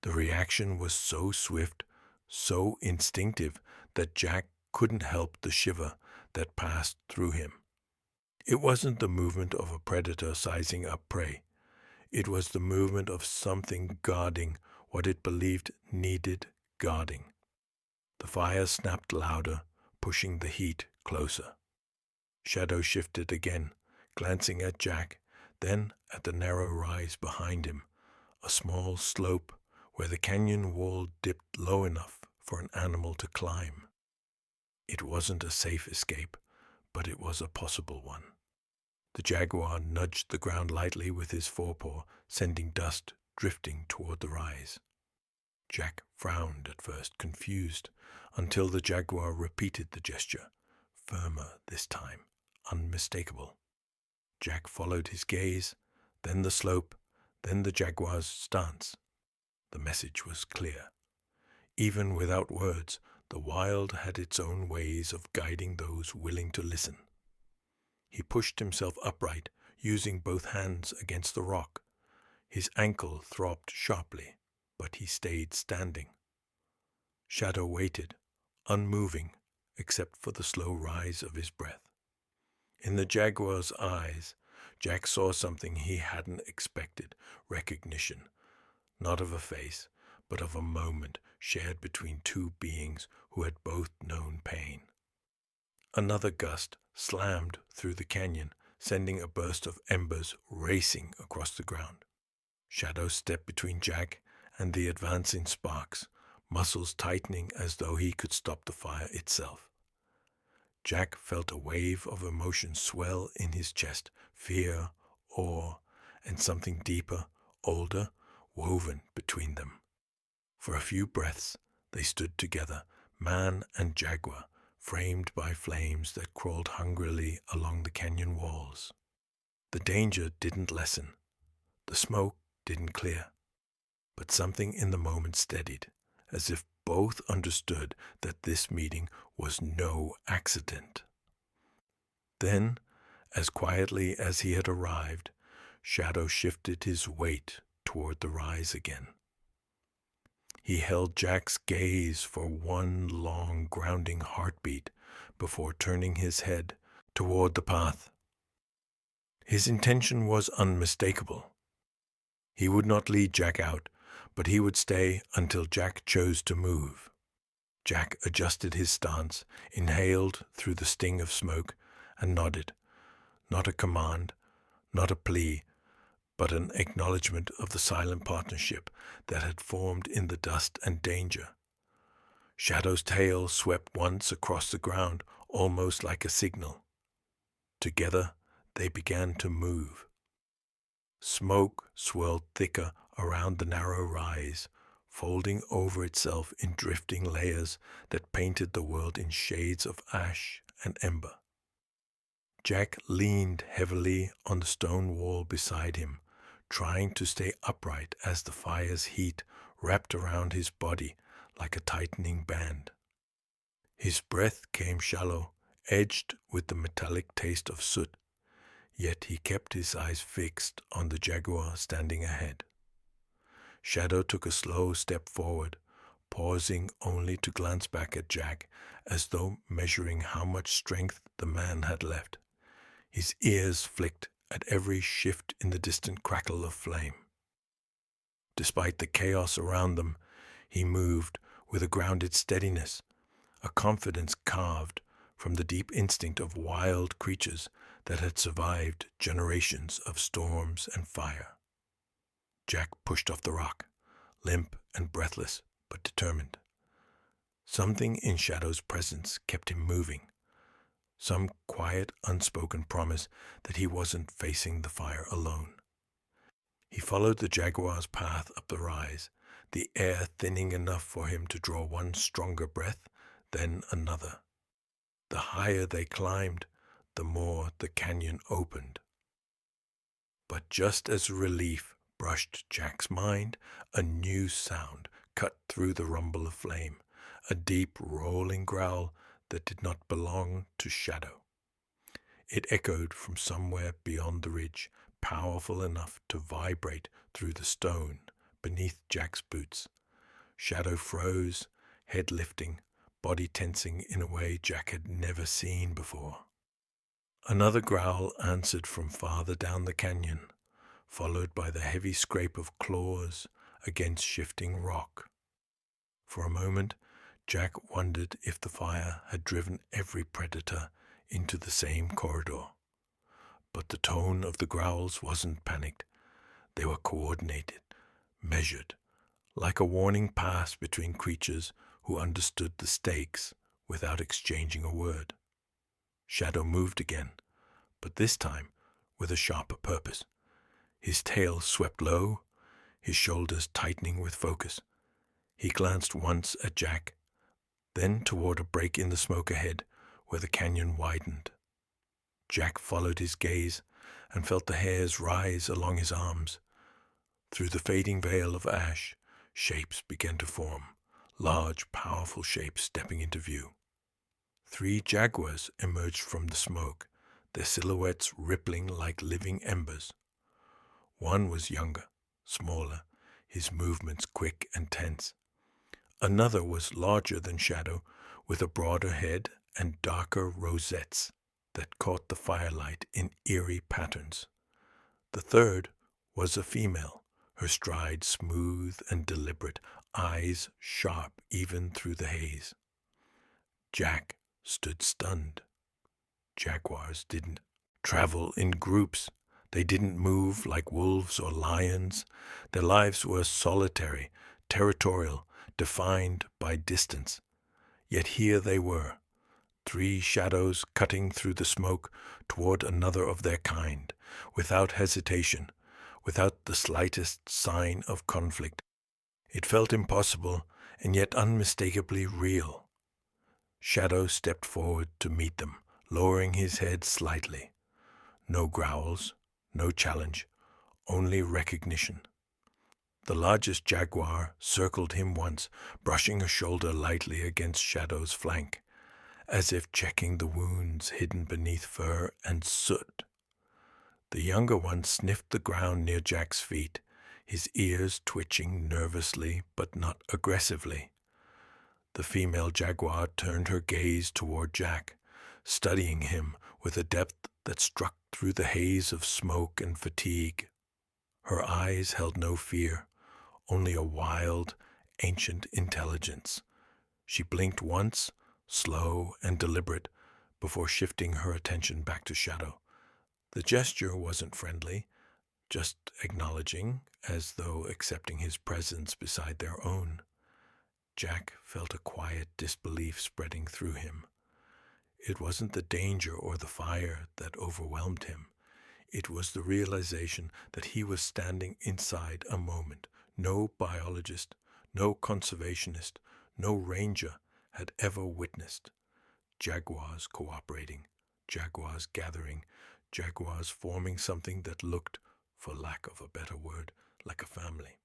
The reaction was so swift, so instinctive, that Jack couldn't help the shiver that passed through him. It wasn't the movement of a predator sizing up prey. It was the movement of something guarding what it believed needed guarding. The fire snapped louder, pushing the heat closer. Shadow shifted again, glancing at Jack, then at the narrow rise behind him, a small slope where the canyon wall dipped low enough for an animal to climb. It wasn't a safe escape, but it was a possible one. The jaguar nudged the ground lightly with his forepaw, sending dust drifting toward the rise. Jack frowned at first, confused, until the jaguar repeated the gesture, firmer this time, unmistakable. Jack followed his gaze, then the slope, then the jaguar's stance. The message was clear. Even without words, the wild had its own ways of guiding those willing to listen. He pushed himself upright, using both hands against the rock. His ankle throbbed sharply, but he stayed standing. Shadow waited, unmoving, except for the slow rise of his breath. In the jaguar's eyes, Jack saw something he hadn't expected, recognition, not of a face, but of a moment shared between two beings who had both known pain. Another gust slammed through the canyon, sending a burst of embers racing across the ground. Shadow stepped between Jack and the advancing sparks, muscles tightening as though he could stop the fire itself. Jack felt a wave of emotion swell in his chest, fear, awe, and something deeper, older, woven between them. For a few breaths, they stood together, man and jaguar, framed by flames that crawled hungrily along the canyon walls. The danger didn't lessen. The smoke didn't clear. But something in the moment steadied, as if both understood that this meeting was no accident. Then, as quietly as he had arrived, Shadow shifted his weight toward the rise again. He held Jack's gaze for one long, grounding heartbeat before turning his head toward the path. His intention was unmistakable. He would not lead Jack out, but he would stay until Jack chose to move. Jack adjusted his stance, inhaled through the sting of smoke, and nodded. Not a command, not a plea, but an acknowledgement of the silent partnership that had formed in the dust and danger. Shadow's tail swept once across the ground, almost like a signal. Together, they began to move. Smoke swirled thicker around the narrow rise, folding over itself in drifting layers that painted the world in shades of ash and ember. Jack leaned heavily on the stone wall beside him, trying to stay upright as the fire's heat wrapped around his body like a tightening band. His breath came shallow, edged with the metallic taste of soot, yet he kept his eyes fixed on the jaguar standing ahead. Shadow took a slow step forward, pausing only to glance back at Jack, as though measuring how much strength the man had left. His ears flicked at every shift in the distant crackle of flame. Despite the chaos around them, he moved with a grounded steadiness, a confidence carved from the deep instinct of wild creatures that had survived generations of storms and fire. Jack pushed off the rock, limp and breathless, but determined. Something in Shadow's presence kept him moving, some quiet, unspoken promise that he wasn't facing the fire alone. He followed the jaguar's path up the rise, the air thinning enough for him to draw one stronger breath, then another. The higher they climbed, the more the canyon opened. But just as relief brushed Jack's mind, a new sound cut through the rumble of flame, a deep, rolling growl that did not belong to Shadow. It echoed from somewhere beyond the ridge, powerful enough to vibrate through the stone beneath Jack's boots. Shadow froze, head lifting, body tensing in a way Jack had never seen before. Another growl answered from farther down the canyon, followed by the heavy scrape of claws against shifting rock. For a moment, Jack wondered if the fire had driven every predator into the same corridor. But the tone of the growls wasn't panicked. They were coordinated, measured, like a warning pass between creatures who understood the stakes without exchanging a word. Shadow moved again, but this time with a sharper purpose. His tail swept low, his shoulders tightening with focus. He glanced once at Jack, then toward a break in the smoke ahead where the canyon widened. Jack followed his gaze and felt the hairs rise along his arms. Through the fading veil of ash, shapes began to form, large, powerful shapes stepping into view. 3 jaguars emerged from the smoke, their silhouettes rippling like living embers. One was younger, smaller, his movements quick and tense. Another was larger than Shadow, with a broader head and darker rosettes that caught the firelight in eerie patterns. The third was a female, her stride smooth and deliberate, eyes sharp even through the haze. Jack stood stunned. Jaguars didn't travel in groups. They didn't move like wolves or lions. Their lives were solitary, territorial, defined by distance. Yet here they were, 3 shadows cutting through the smoke toward another of their kind, without hesitation, without the slightest sign of conflict. It felt impossible and yet unmistakably real. Shadow stepped forward to meet them, lowering his head slightly. No growls, no challenge, only recognition. The largest jaguar circled him once, brushing a shoulder lightly against Shadow's flank, as if checking the wounds hidden beneath fur and soot. The younger one sniffed the ground near Jack's feet, his ears twitching nervously but not aggressively. The female jaguar turned her gaze toward Jack, studying him with a depth that struck through the haze of smoke and fatigue. Her eyes held no fear, only a wild, ancient intelligence. She blinked once, slow and deliberate, before shifting her attention back to Shadow. The gesture wasn't friendly, just acknowledging, as though accepting his presence beside their own. Jack felt a quiet disbelief spreading through him. It wasn't the danger or the fire that overwhelmed him. It was the realization that he was standing inside a moment no biologist, no conservationist, no ranger had ever witnessed. Jaguars cooperating, jaguars gathering, jaguars forming something that looked, for lack of a better word, like a family.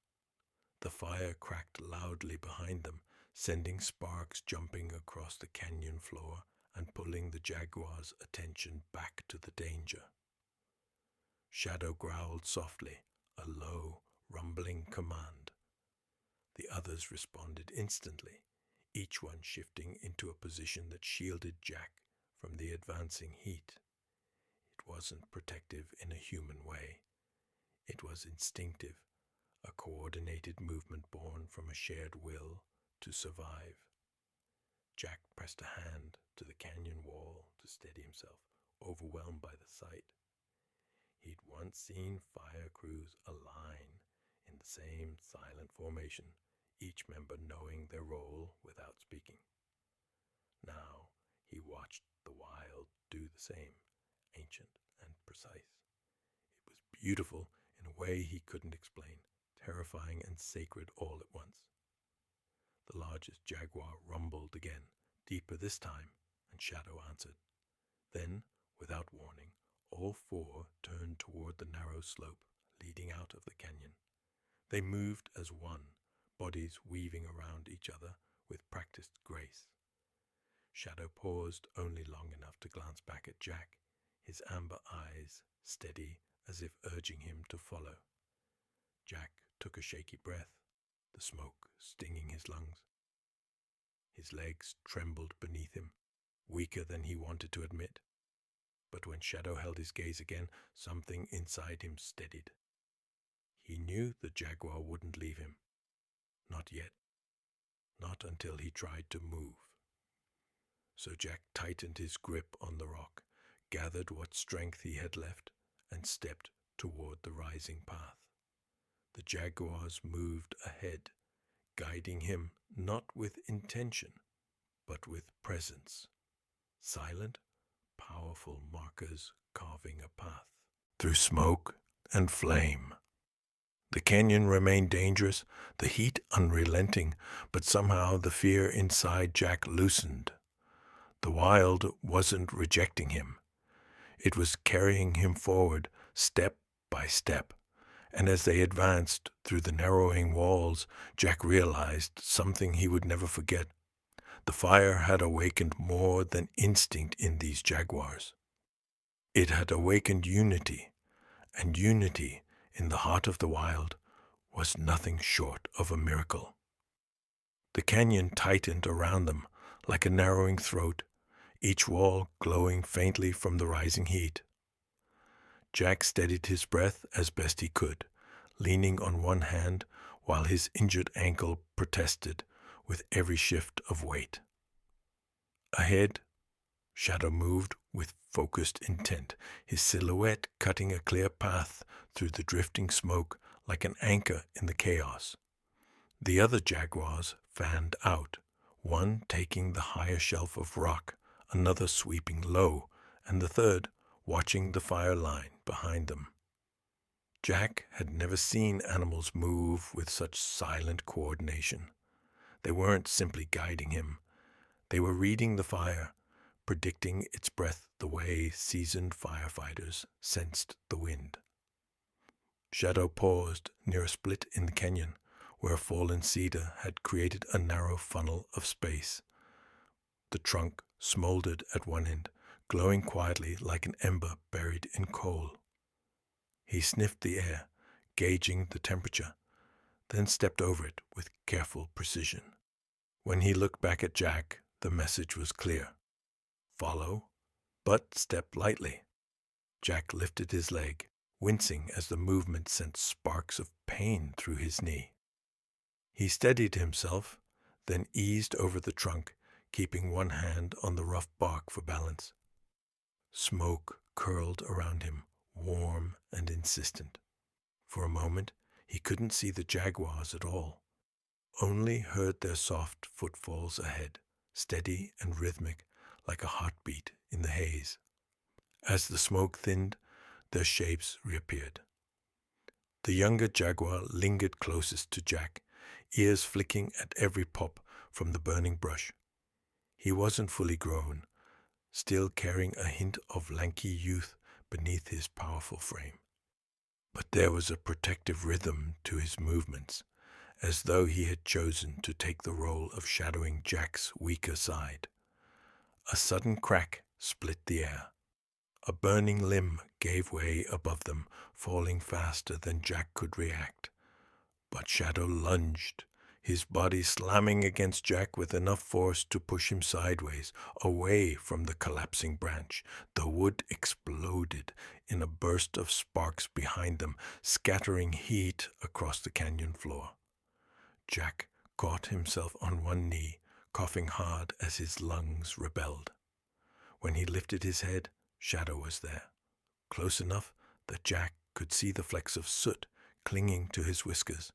The fire cracked loudly behind them, sending sparks jumping across the canyon floor and pulling the Jaguar's attention back to the danger. Shadow growled softly, a low, rumbling command. The others responded instantly, each one shifting into a position that shielded Jack from the advancing heat. It wasn't protective in a human way. It was instinctive, a coordinated movement born from a shared will to survive. Jack pressed a hand to the canyon wall to steady himself, overwhelmed by the sight. He'd once seen fire crews align in the same silent formation, each member knowing their role without speaking. Now he watched the wild do the same, ancient and precise. It was beautiful in a way he couldn't explain, terrifying and sacred all at once. The largest jaguar rumbled again, deeper this time, and Shadow answered. Then, without warning, all four turned toward the narrow slope leading out of the canyon. They moved as one, bodies weaving around each other with practiced grace. Shadow paused only long enough to glance back at Jack, his amber eyes steady as if urging him to follow. Jack took a shaky breath, the smoke stinging his lungs. His legs trembled beneath him, weaker than he wanted to admit. But when Shadow held his gaze again, something inside him steadied. He knew the jaguar wouldn't leave him. Not yet. Not until he tried to move. So Jack tightened his grip on the rock, gathered what strength he had left, and stepped toward the rising path. The jaguars moved ahead, guiding him not with intention, but with presence. Silent, powerful markers carving a path through smoke and flame. The canyon remained dangerous, the heat unrelenting, but somehow the fear inside Jack loosened. The wild wasn't rejecting him. It was carrying him forward, step by step. And as they advanced through the narrowing walls, Jack realized something he would never forget. The fire had awakened more than instinct in these jaguars. It had awakened unity, and unity in the heart of the wild was nothing short of a miracle. The canyon tightened around them like a narrowing throat, each wall glowing faintly from the rising heat. Jack steadied his breath as best he could, leaning on one hand while his injured ankle protested with every shift of weight. Ahead, Shadow moved with focused intent, his silhouette cutting a clear path through the drifting smoke like an anchor in the chaos. The other jaguars fanned out, one taking the higher shelf of rock, another sweeping low, and the third watching the fire line behind them. Jack had never seen animals move with such silent coordination. They weren't simply guiding him. They were reading the fire, predicting its breath the way seasoned firefighters sensed the wind. Shadow paused near a split in the canyon where a fallen cedar had created a narrow funnel of space. The trunk smoldered at one end, glowing quietly like an ember buried in coal. He sniffed the air, gauging the temperature, then stepped over it with careful precision. When he looked back at Jack, the message was clear. Follow, but step lightly. Jack lifted his leg, wincing as the movement sent sparks of pain through his knee. He steadied himself, then eased over the trunk, keeping one hand on the rough bark for balance. Smoke curled around him, warm and insistent. For a moment, he couldn't see the jaguars at all, only heard their soft footfalls ahead, steady and rhythmic like a heartbeat in the haze. As the smoke thinned, their shapes reappeared. The younger jaguar lingered closest to Jack, ears flicking at every pop from the burning brush. He wasn't fully grown, still carrying a hint of lanky youth beneath his powerful frame. But there was a protective rhythm to his movements, as though he had chosen to take the role of shadowing Jack's weaker side. A sudden crack split the air. A burning limb gave way above them, falling faster than Jack could react. But Shadow lunged, his body slamming against Jack with enough force to push him sideways, away from the collapsing branch. The wood exploded in a burst of sparks behind them, scattering heat across the canyon floor. Jack caught himself on one knee, coughing hard as his lungs rebelled. When he lifted his head, Shadow was there, close enough that Jack could see the flecks of soot clinging to his whiskers.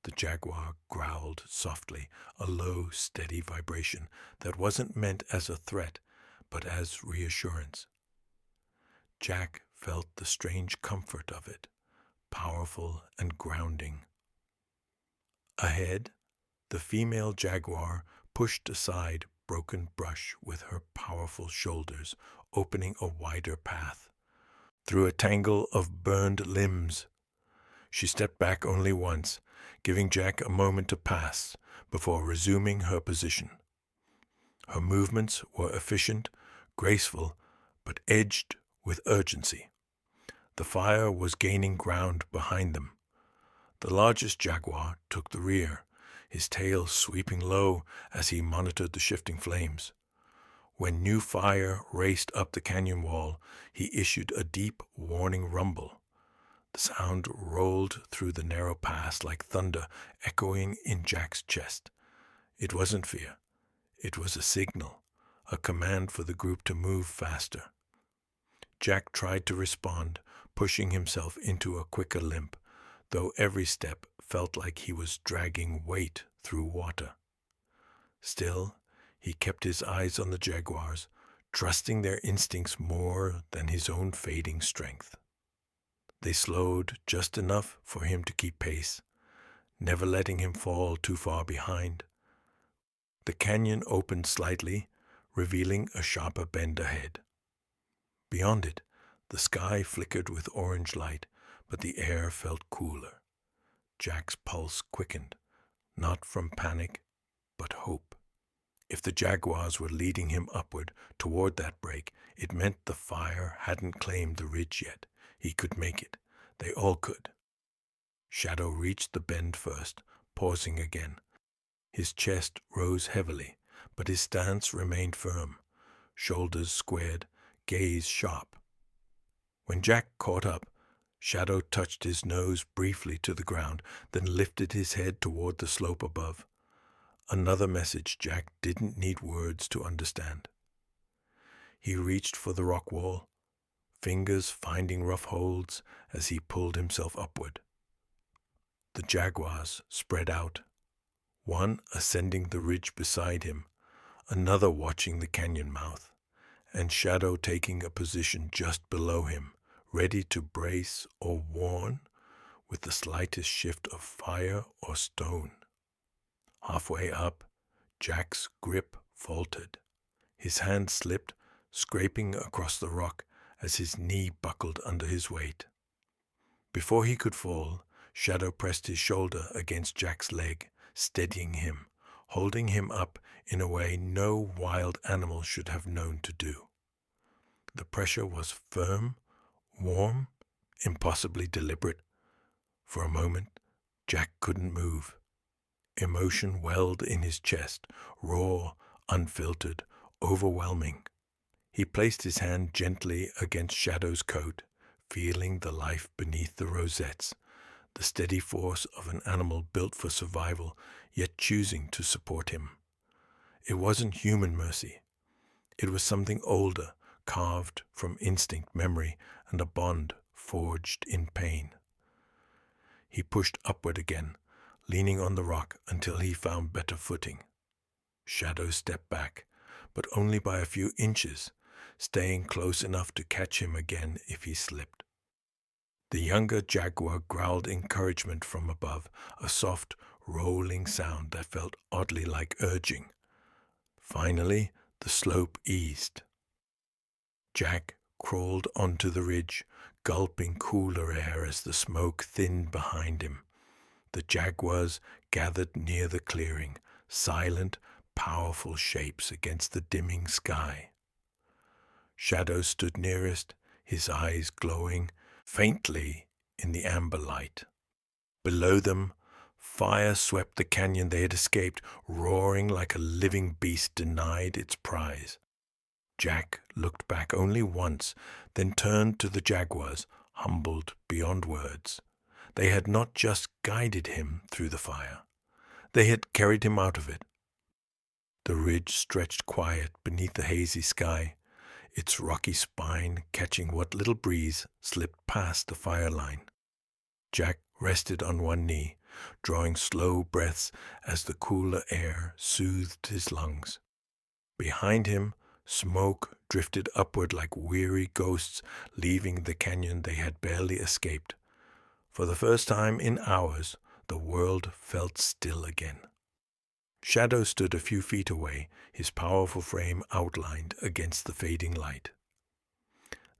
The jaguar growled softly, a low, steady vibration that wasn't meant as a threat, but as reassurance. Jack felt the strange comfort of it, powerful and grounding. Ahead, the female jaguar pushed aside broken brush with her powerful shoulders, opening a wider path. Through a tangle of burned limbs, she stepped back only once, giving Jack a moment to pass before resuming her position. Her movements were efficient, graceful, but edged with urgency. The fire was gaining ground behind them. The largest jaguar took the rear, his tail sweeping low as he monitored the shifting flames. When new fire raced up the canyon wall, he issued a deep, warning rumble. The sound rolled through the narrow pass like thunder, echoing in Jack's chest. It wasn't fear. It was a signal, a command for the group to move faster. Jack tried to respond, pushing himself into a quicker limp, though every step felt like he was dragging weight through water. Still, he kept his eyes on the jaguars, trusting their instincts more than his own fading strength. They slowed just enough for him to keep pace, never letting him fall too far behind. The canyon opened slightly, revealing a sharper bend ahead. Beyond it, the sky flickered with orange light, but the air felt cooler. Jack's pulse quickened, not from panic, but hope. If the jaguars were leading him upward toward that break, it meant the fire hadn't claimed the ridge yet. He could make it. They all could. Shadow reached the bend first, pausing again. His chest rose heavily, but his stance remained firm, shoulders squared, gaze sharp. When Jack caught up, Shadow touched his nose briefly to the ground, then lifted his head toward the slope above. Another message Jack didn't need words to understand. He reached for the rock wall, fingers finding rough holds as he pulled himself upward. The jaguars spread out, one ascending the ridge beside him, another watching the canyon mouth, and Shadow taking a position just below him, ready to brace or warn with the slightest shift of fire or stone. Halfway up, Jack's grip faltered. His hand slipped, scraping across the rock as his knee buckled under his weight. Before he could fall, Shadow pressed his shoulder against Jack's leg, steadying him, holding him up in a way no wild animal should have known to do. The pressure was firm, warm, impossibly deliberate. For a moment, Jack couldn't move. Emotion welled in his chest, raw, unfiltered, overwhelming. He placed his hand gently against Shadow's coat, feeling the life beneath the rosettes, the steady force of an animal built for survival, yet choosing to support him. It wasn't human mercy. It was something older, carved from instinct, memory, and a bond forged in pain. He pushed upward again, leaning on the rock until he found better footing. Shadow stepped back, but only by a few inches, staying close enough to catch him again if he slipped. The younger jaguar growled encouragement from above, a soft, rolling sound that felt oddly like urging. Finally, the slope eased. Jack crawled onto the ridge, gulping cooler air as the smoke thinned behind him. The jaguars gathered near the clearing, silent, powerful shapes against the dimming sky. Shadow stood nearest, his eyes glowing faintly in the amber light. Below them, fire swept the canyon they had escaped, roaring like a living beast denied its prize. Jack looked back only once, then turned to the Jaguars, humbled beyond words. They had not just guided him through the fire. They had carried him out of it. The ridge stretched quiet beneath the hazy sky, its rocky spine catching what little breeze slipped past the fire line. Jack rested on one knee, drawing slow breaths as the cooler air soothed his lungs. Behind him, smoke drifted upward like weary ghosts, leaving the canyon they had barely escaped. For the first time in hours, the world felt still again. Shadow stood a few feet away, his powerful frame outlined against the fading light.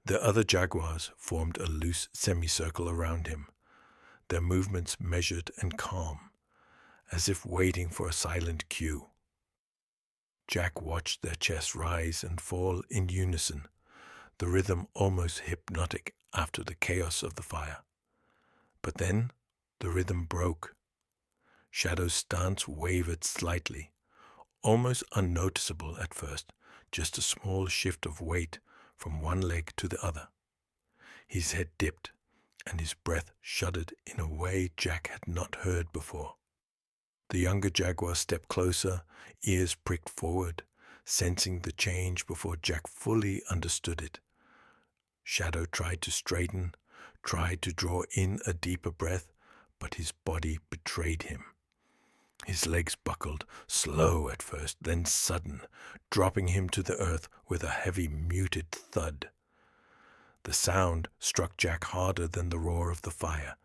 The other Jaguars formed a loose semicircle around him, their movements measured and calm, as if waiting for a silent cue. Jack watched their chests rise and fall in unison, the rhythm almost hypnotic after the chaos of the fire. But then the rhythm broke. Shadow's stance wavered slightly, almost unnoticeable at first, just a small shift of weight from one leg to the other. His head dipped, and his breath shuddered in a way Jack had not heard before. The younger Jaguar stepped closer, ears pricked forward, sensing the change before Jack fully understood it. Shadow tried to straighten, tried to draw in a deeper breath, but his body betrayed him. His legs buckled, slow at first, then sudden, dropping him to the earth with a heavy, muted thud. The sound struck Jack harder than the roar of the fire.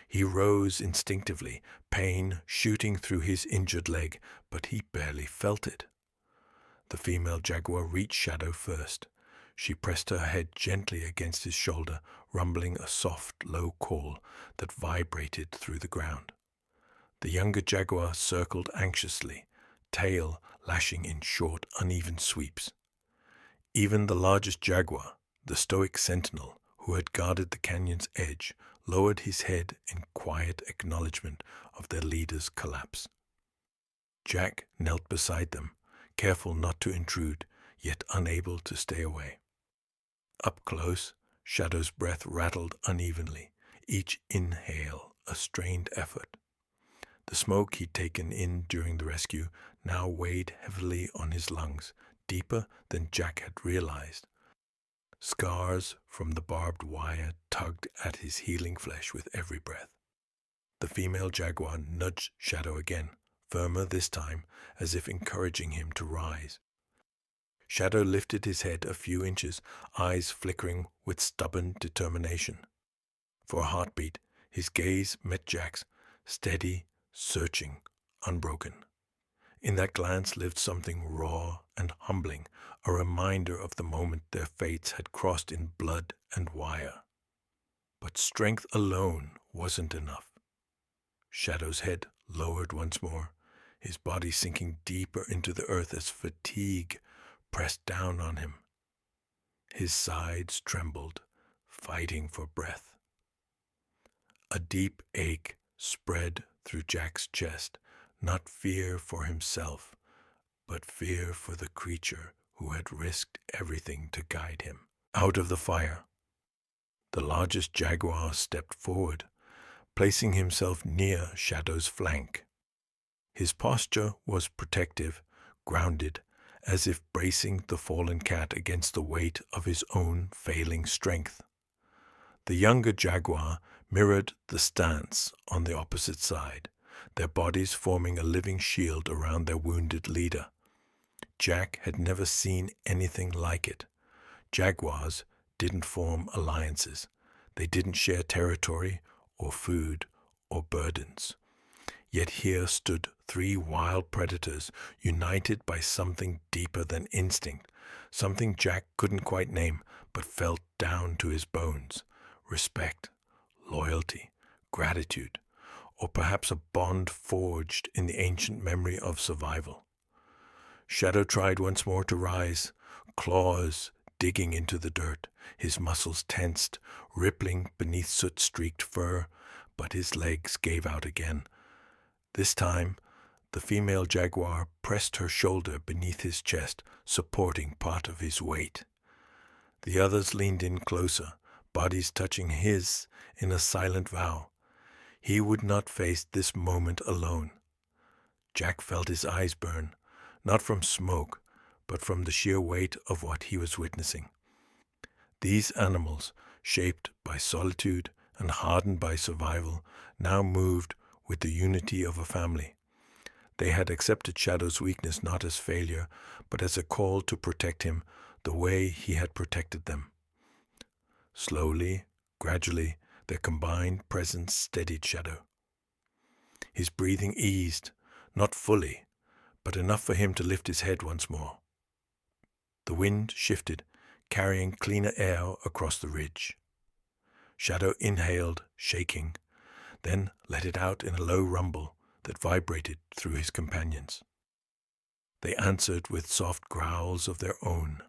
He rose instinctively, pain shooting through his injured leg, but he barely felt it. The female Jaguar reached Shadow first. She pressed her head gently against his shoulder, rumbling a soft, low call that vibrated through the ground. The younger Jaguar circled anxiously, tail lashing in short, uneven sweeps. Even the largest Jaguar, the stoic sentinel who had guarded the canyon's edge, lowered his head in quiet acknowledgement of their leader's collapse. Jack knelt beside them, careful not to intrude, yet unable to stay away. Up close, Shadow's breath rattled unevenly, each inhale a strained effort. The smoke he'd taken in during the rescue now weighed heavily on his lungs, deeper than Jack had realized. Scars from the barbed wire tugged at his healing flesh with every breath. The female Jaguar nudged Shadow again, firmer this time, as if encouraging him to rise. Shadow lifted his head a few inches, eyes flickering with stubborn determination. For a heartbeat, his gaze met Jack's, steady, searching, unbroken. In that glance lived something raw and humbling, a reminder of the moment their fates had crossed in blood and wire. But strength alone wasn't enough. Shadow's head lowered once more, his body sinking deeper into the earth as fatigue pressed down on him. His sides trembled, fighting for breath. A deep ache spread through Jack's chest, not fear for himself, but fear for the creature who had risked everything to guide him. Out of the fire, the largest Jaguar stepped forward, placing himself near Shadow's flank. His posture was protective, grounded, as if bracing the fallen cat against the weight of his own failing strength. The younger Jaguar mirrored the stance on the opposite side, their bodies forming a living shield around their wounded leader. Jack had never seen anything like it. Jaguars didn't form alliances. They didn't share territory or food or burdens. Yet here stood three wild predators, united by something deeper than instinct, something Jack couldn't quite name, but felt down to his bones. Respect, loyalty, gratitude, or perhaps a bond forged in the ancient memory of survival. Shadow tried once more to rise, claws digging into the dirt, his muscles tensed, rippling beneath soot-streaked fur, but his legs gave out again. This time, the female jaguar pressed her shoulder beneath his chest, supporting part of his weight. The others leaned in closer, bodies touching his in a silent vow. He would not face this moment alone. Jack felt his eyes burn, not from smoke, but from the sheer weight of what he was witnessing. These animals, shaped by solitude and hardened by survival, now moved with the unity of a family. They had accepted Shadow's weakness not as failure, but as a call to protect him the way he had protected them. Slowly, gradually, their combined presence steadied Shadow. His breathing eased, not fully, but enough for him to lift his head once more. The wind shifted, carrying cleaner air across the ridge. Shadow inhaled, shaking, then let it out in a low rumble that vibrated through his companions. They answered with soft growls of their own,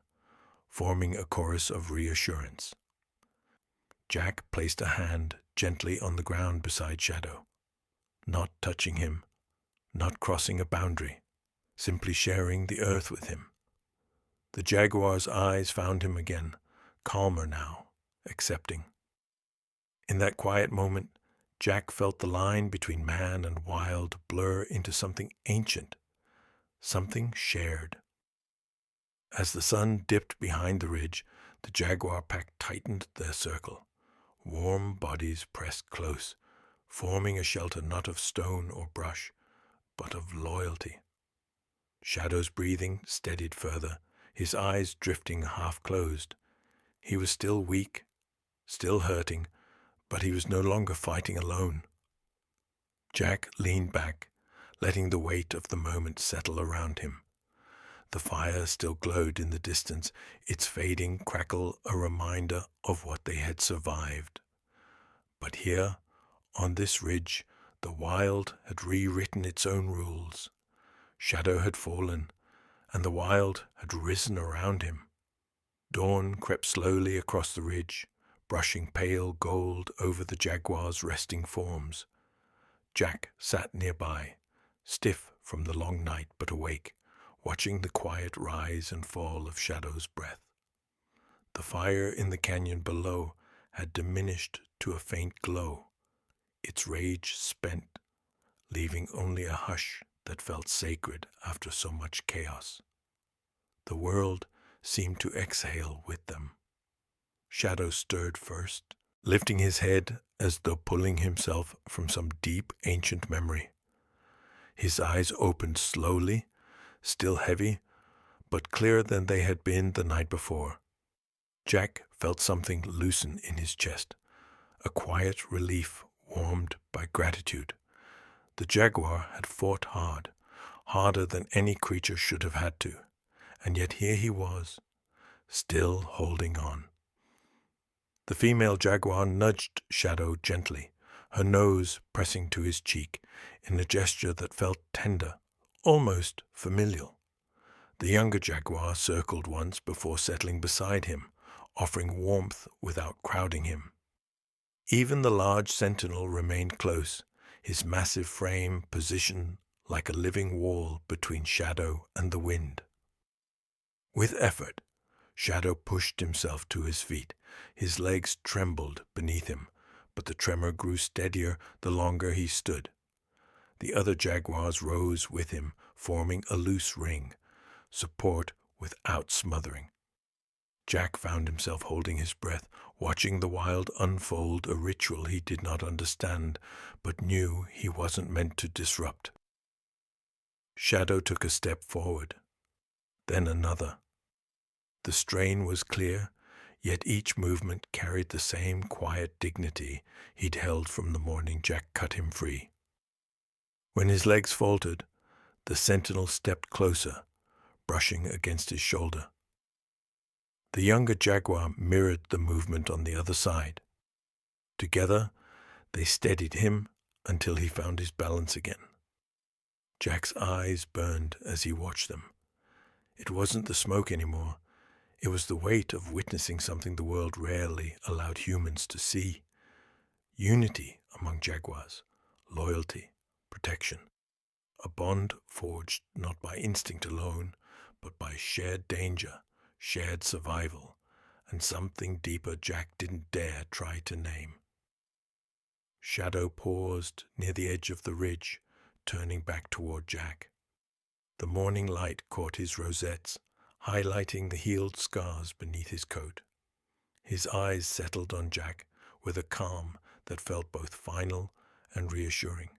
forming a chorus of reassurance. Jack placed a hand gently on the ground beside Shadow, not touching him, not crossing a boundary, simply sharing the earth with him. The jaguar's eyes found him again, calmer now, accepting. In that quiet moment, Jack felt the line between man and wild blur into something ancient, something shared. As the sun dipped behind the ridge, the jaguar pack tightened their circle. Warm bodies pressed close, forming a shelter not of stone or brush, but of loyalty. Shadow's breathing steadied further, his eyes drifting half-closed. He was still weak, still hurting, but he was no longer fighting alone. Jack leaned back, letting the weight of the moment settle around him. The fire still glowed in the distance, its fading crackle a reminder of what they had survived. But here, on this ridge, the wild had rewritten its own rules. Shadow had fallen, and the wild had risen around him. Dawn crept slowly across the ridge, brushing pale gold over the jaguar's resting forms. Jack sat nearby, stiff from the long night but awake, watching the quiet rise and fall of Shadow's breath. The fire in the canyon below had diminished to a faint glow, its rage spent, leaving only a hush that felt sacred after so much chaos. The world seemed to exhale with them. Shadow stirred first, lifting his head as though pulling himself from some deep ancient memory. His eyes opened slowly, still heavy, but clearer than they had been the night before. Jack felt something loosen in his chest, a quiet relief warmed by gratitude. The jaguar had fought hard, harder than any creature should have had to, and yet here he was, still holding on. The female jaguar nudged Shadow gently, her nose pressing to his cheek, in a gesture that felt tender, almost familial. The younger jaguar circled once before settling beside him, offering warmth without crowding him. Even the large sentinel remained close, his massive frame positioned like a living wall between Shadow and the wind. With effort, Shadow pushed himself to his feet. His legs trembled beneath him, but the tremor grew steadier the longer he stood. The other jaguars rose with him, forming a loose ring, support without smothering. Jack found himself holding his breath, watching the wild unfold a ritual he did not understand, but knew he wasn't meant to disrupt. Shadow took a step forward, then another. The strain was clear, yet each movement carried the same quiet dignity he'd held from the morning Jack cut him free. When his legs faltered, the sentinel stepped closer, brushing against his shoulder. The younger jaguar mirrored the movement on the other side. Together, they steadied him until he found his balance again. Jack's eyes burned as he watched them. It wasn't the smoke anymore. It was the weight of witnessing something the world rarely allowed humans to see. Unity among jaguars, loyalty, protection. A bond forged not by instinct alone, but by shared danger, shared survival, and something deeper Jack didn't dare try to name. Shadow paused near the edge of the ridge, turning back toward Jack. The morning light caught his rosettes, highlighting the healed scars beneath his coat. His eyes settled on Jack with a calm that felt both final and reassuring.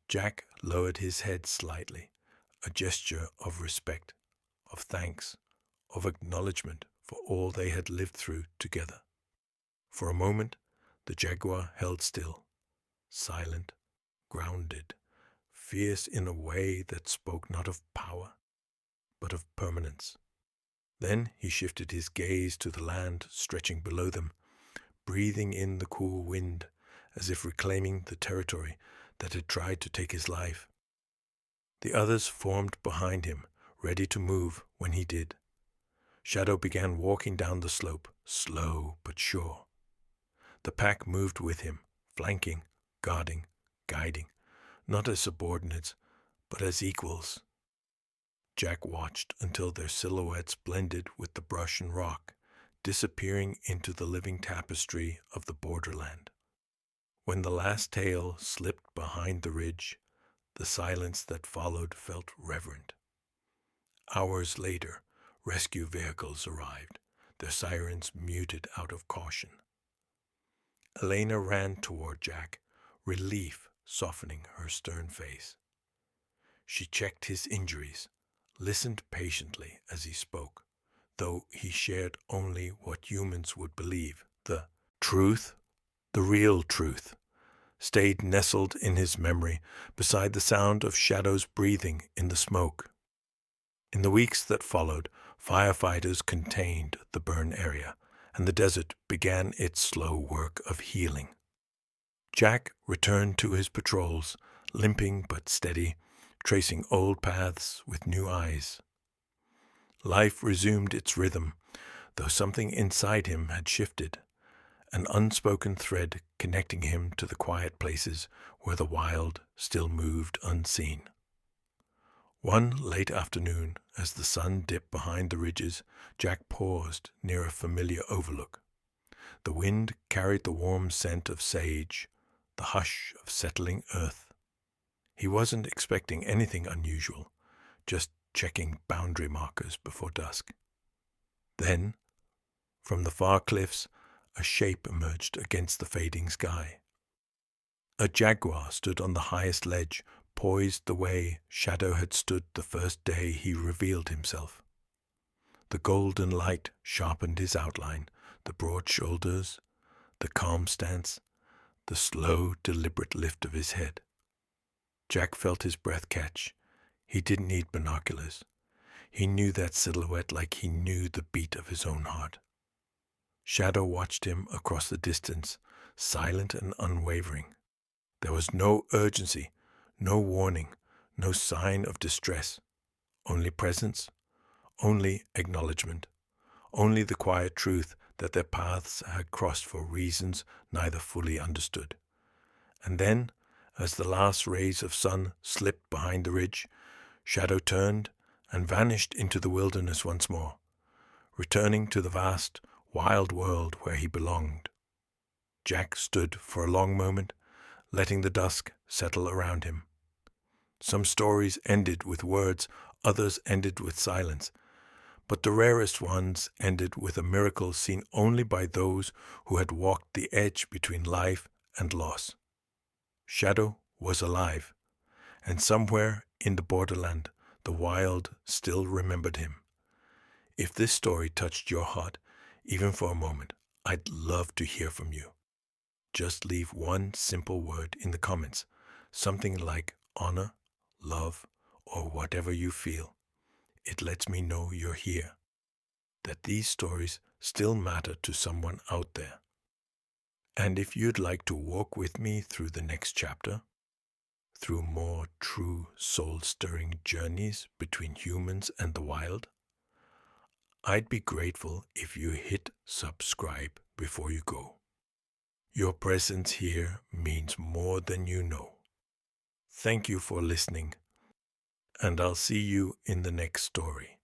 Jack lowered his head slightly, a gesture of respect, of thanks, of acknowledgement for all they had lived through together. For a moment, the jaguar held still, silent, grounded, fierce in a way that spoke not of power, but of permanence. Then he shifted his gaze to the land stretching below them, breathing in the cool wind, as if reclaiming the territory that had tried to take his life. The others formed behind him, ready to move when he did. Shadow began walking down the slope, slow but sure. The pack moved with him, flanking, guarding, guiding, not as subordinates, but as equals. Jack watched until their silhouettes blended with the brush and rock, disappearing into the living tapestry of the borderland. When the last tail slipped behind the ridge, the silence that followed felt reverent. Hours later, rescue vehicles arrived, their sirens muted out of caution. Elena ran toward Jack, relief softening her stern face. She checked his injuries, listened patiently as he spoke, though he shared only what humans would believe. The truth, the real truth, stayed nestled in his memory beside the sound of Shadow's breathing in the smoke. In the weeks that followed, firefighters contained the burn area, and the desert began its slow work of healing. Jack returned to his patrols, limping but steady, tracing old paths with new eyes. Life resumed its rhythm, though something inside him had shifted, an unspoken thread connecting him to the quiet places where the wild still moved unseen. One late afternoon, as the sun dipped behind the ridges, Jack paused near a familiar overlook. The wind carried the warm scent of sage, the hush of settling earth. He wasn't expecting anything unusual, just checking boundary markers before dusk. Then, from the far cliffs, a shape emerged against the fading sky. A jaguar stood on the highest ledge, poised the way Shadow had stood the first day he revealed himself. The golden light sharpened his outline, the broad shoulders, the calm stance, the slow, deliberate lift of his head. Jack felt his breath catch. He didn't need binoculars. He knew that silhouette like he knew the beat of his own heart. Shadow watched him across the distance, silent and unwavering. There was no urgency, no warning, no sign of distress. Only presence, only acknowledgement, only the quiet truth that their paths had crossed for reasons neither fully understood. And then, as the last rays of sun slipped behind the ridge, Shadow turned and vanished into the wilderness once more, returning to the vast, wild world where he belonged. Jack stood for a long moment, letting the dusk settle around him. Some stories ended with words, others ended with silence, but the rarest ones ended with a miracle seen only by those who had walked the edge between life and loss. Shadow was alive, and somewhere in the borderland, the wild still remembered him. If this story touched your heart, even for a moment, I'd love to hear from you. Just leave one simple word in the comments, something like honor, love, or whatever you feel. It lets me know you're here, that these stories still matter to someone out there. And if you'd like to walk with me through the next chapter, through more true soul-stirring journeys between humans and the wild? I'd be grateful if you hit subscribe before you go. Your presence here means more than you know. Thank you for listening, and I'll see you in the next story.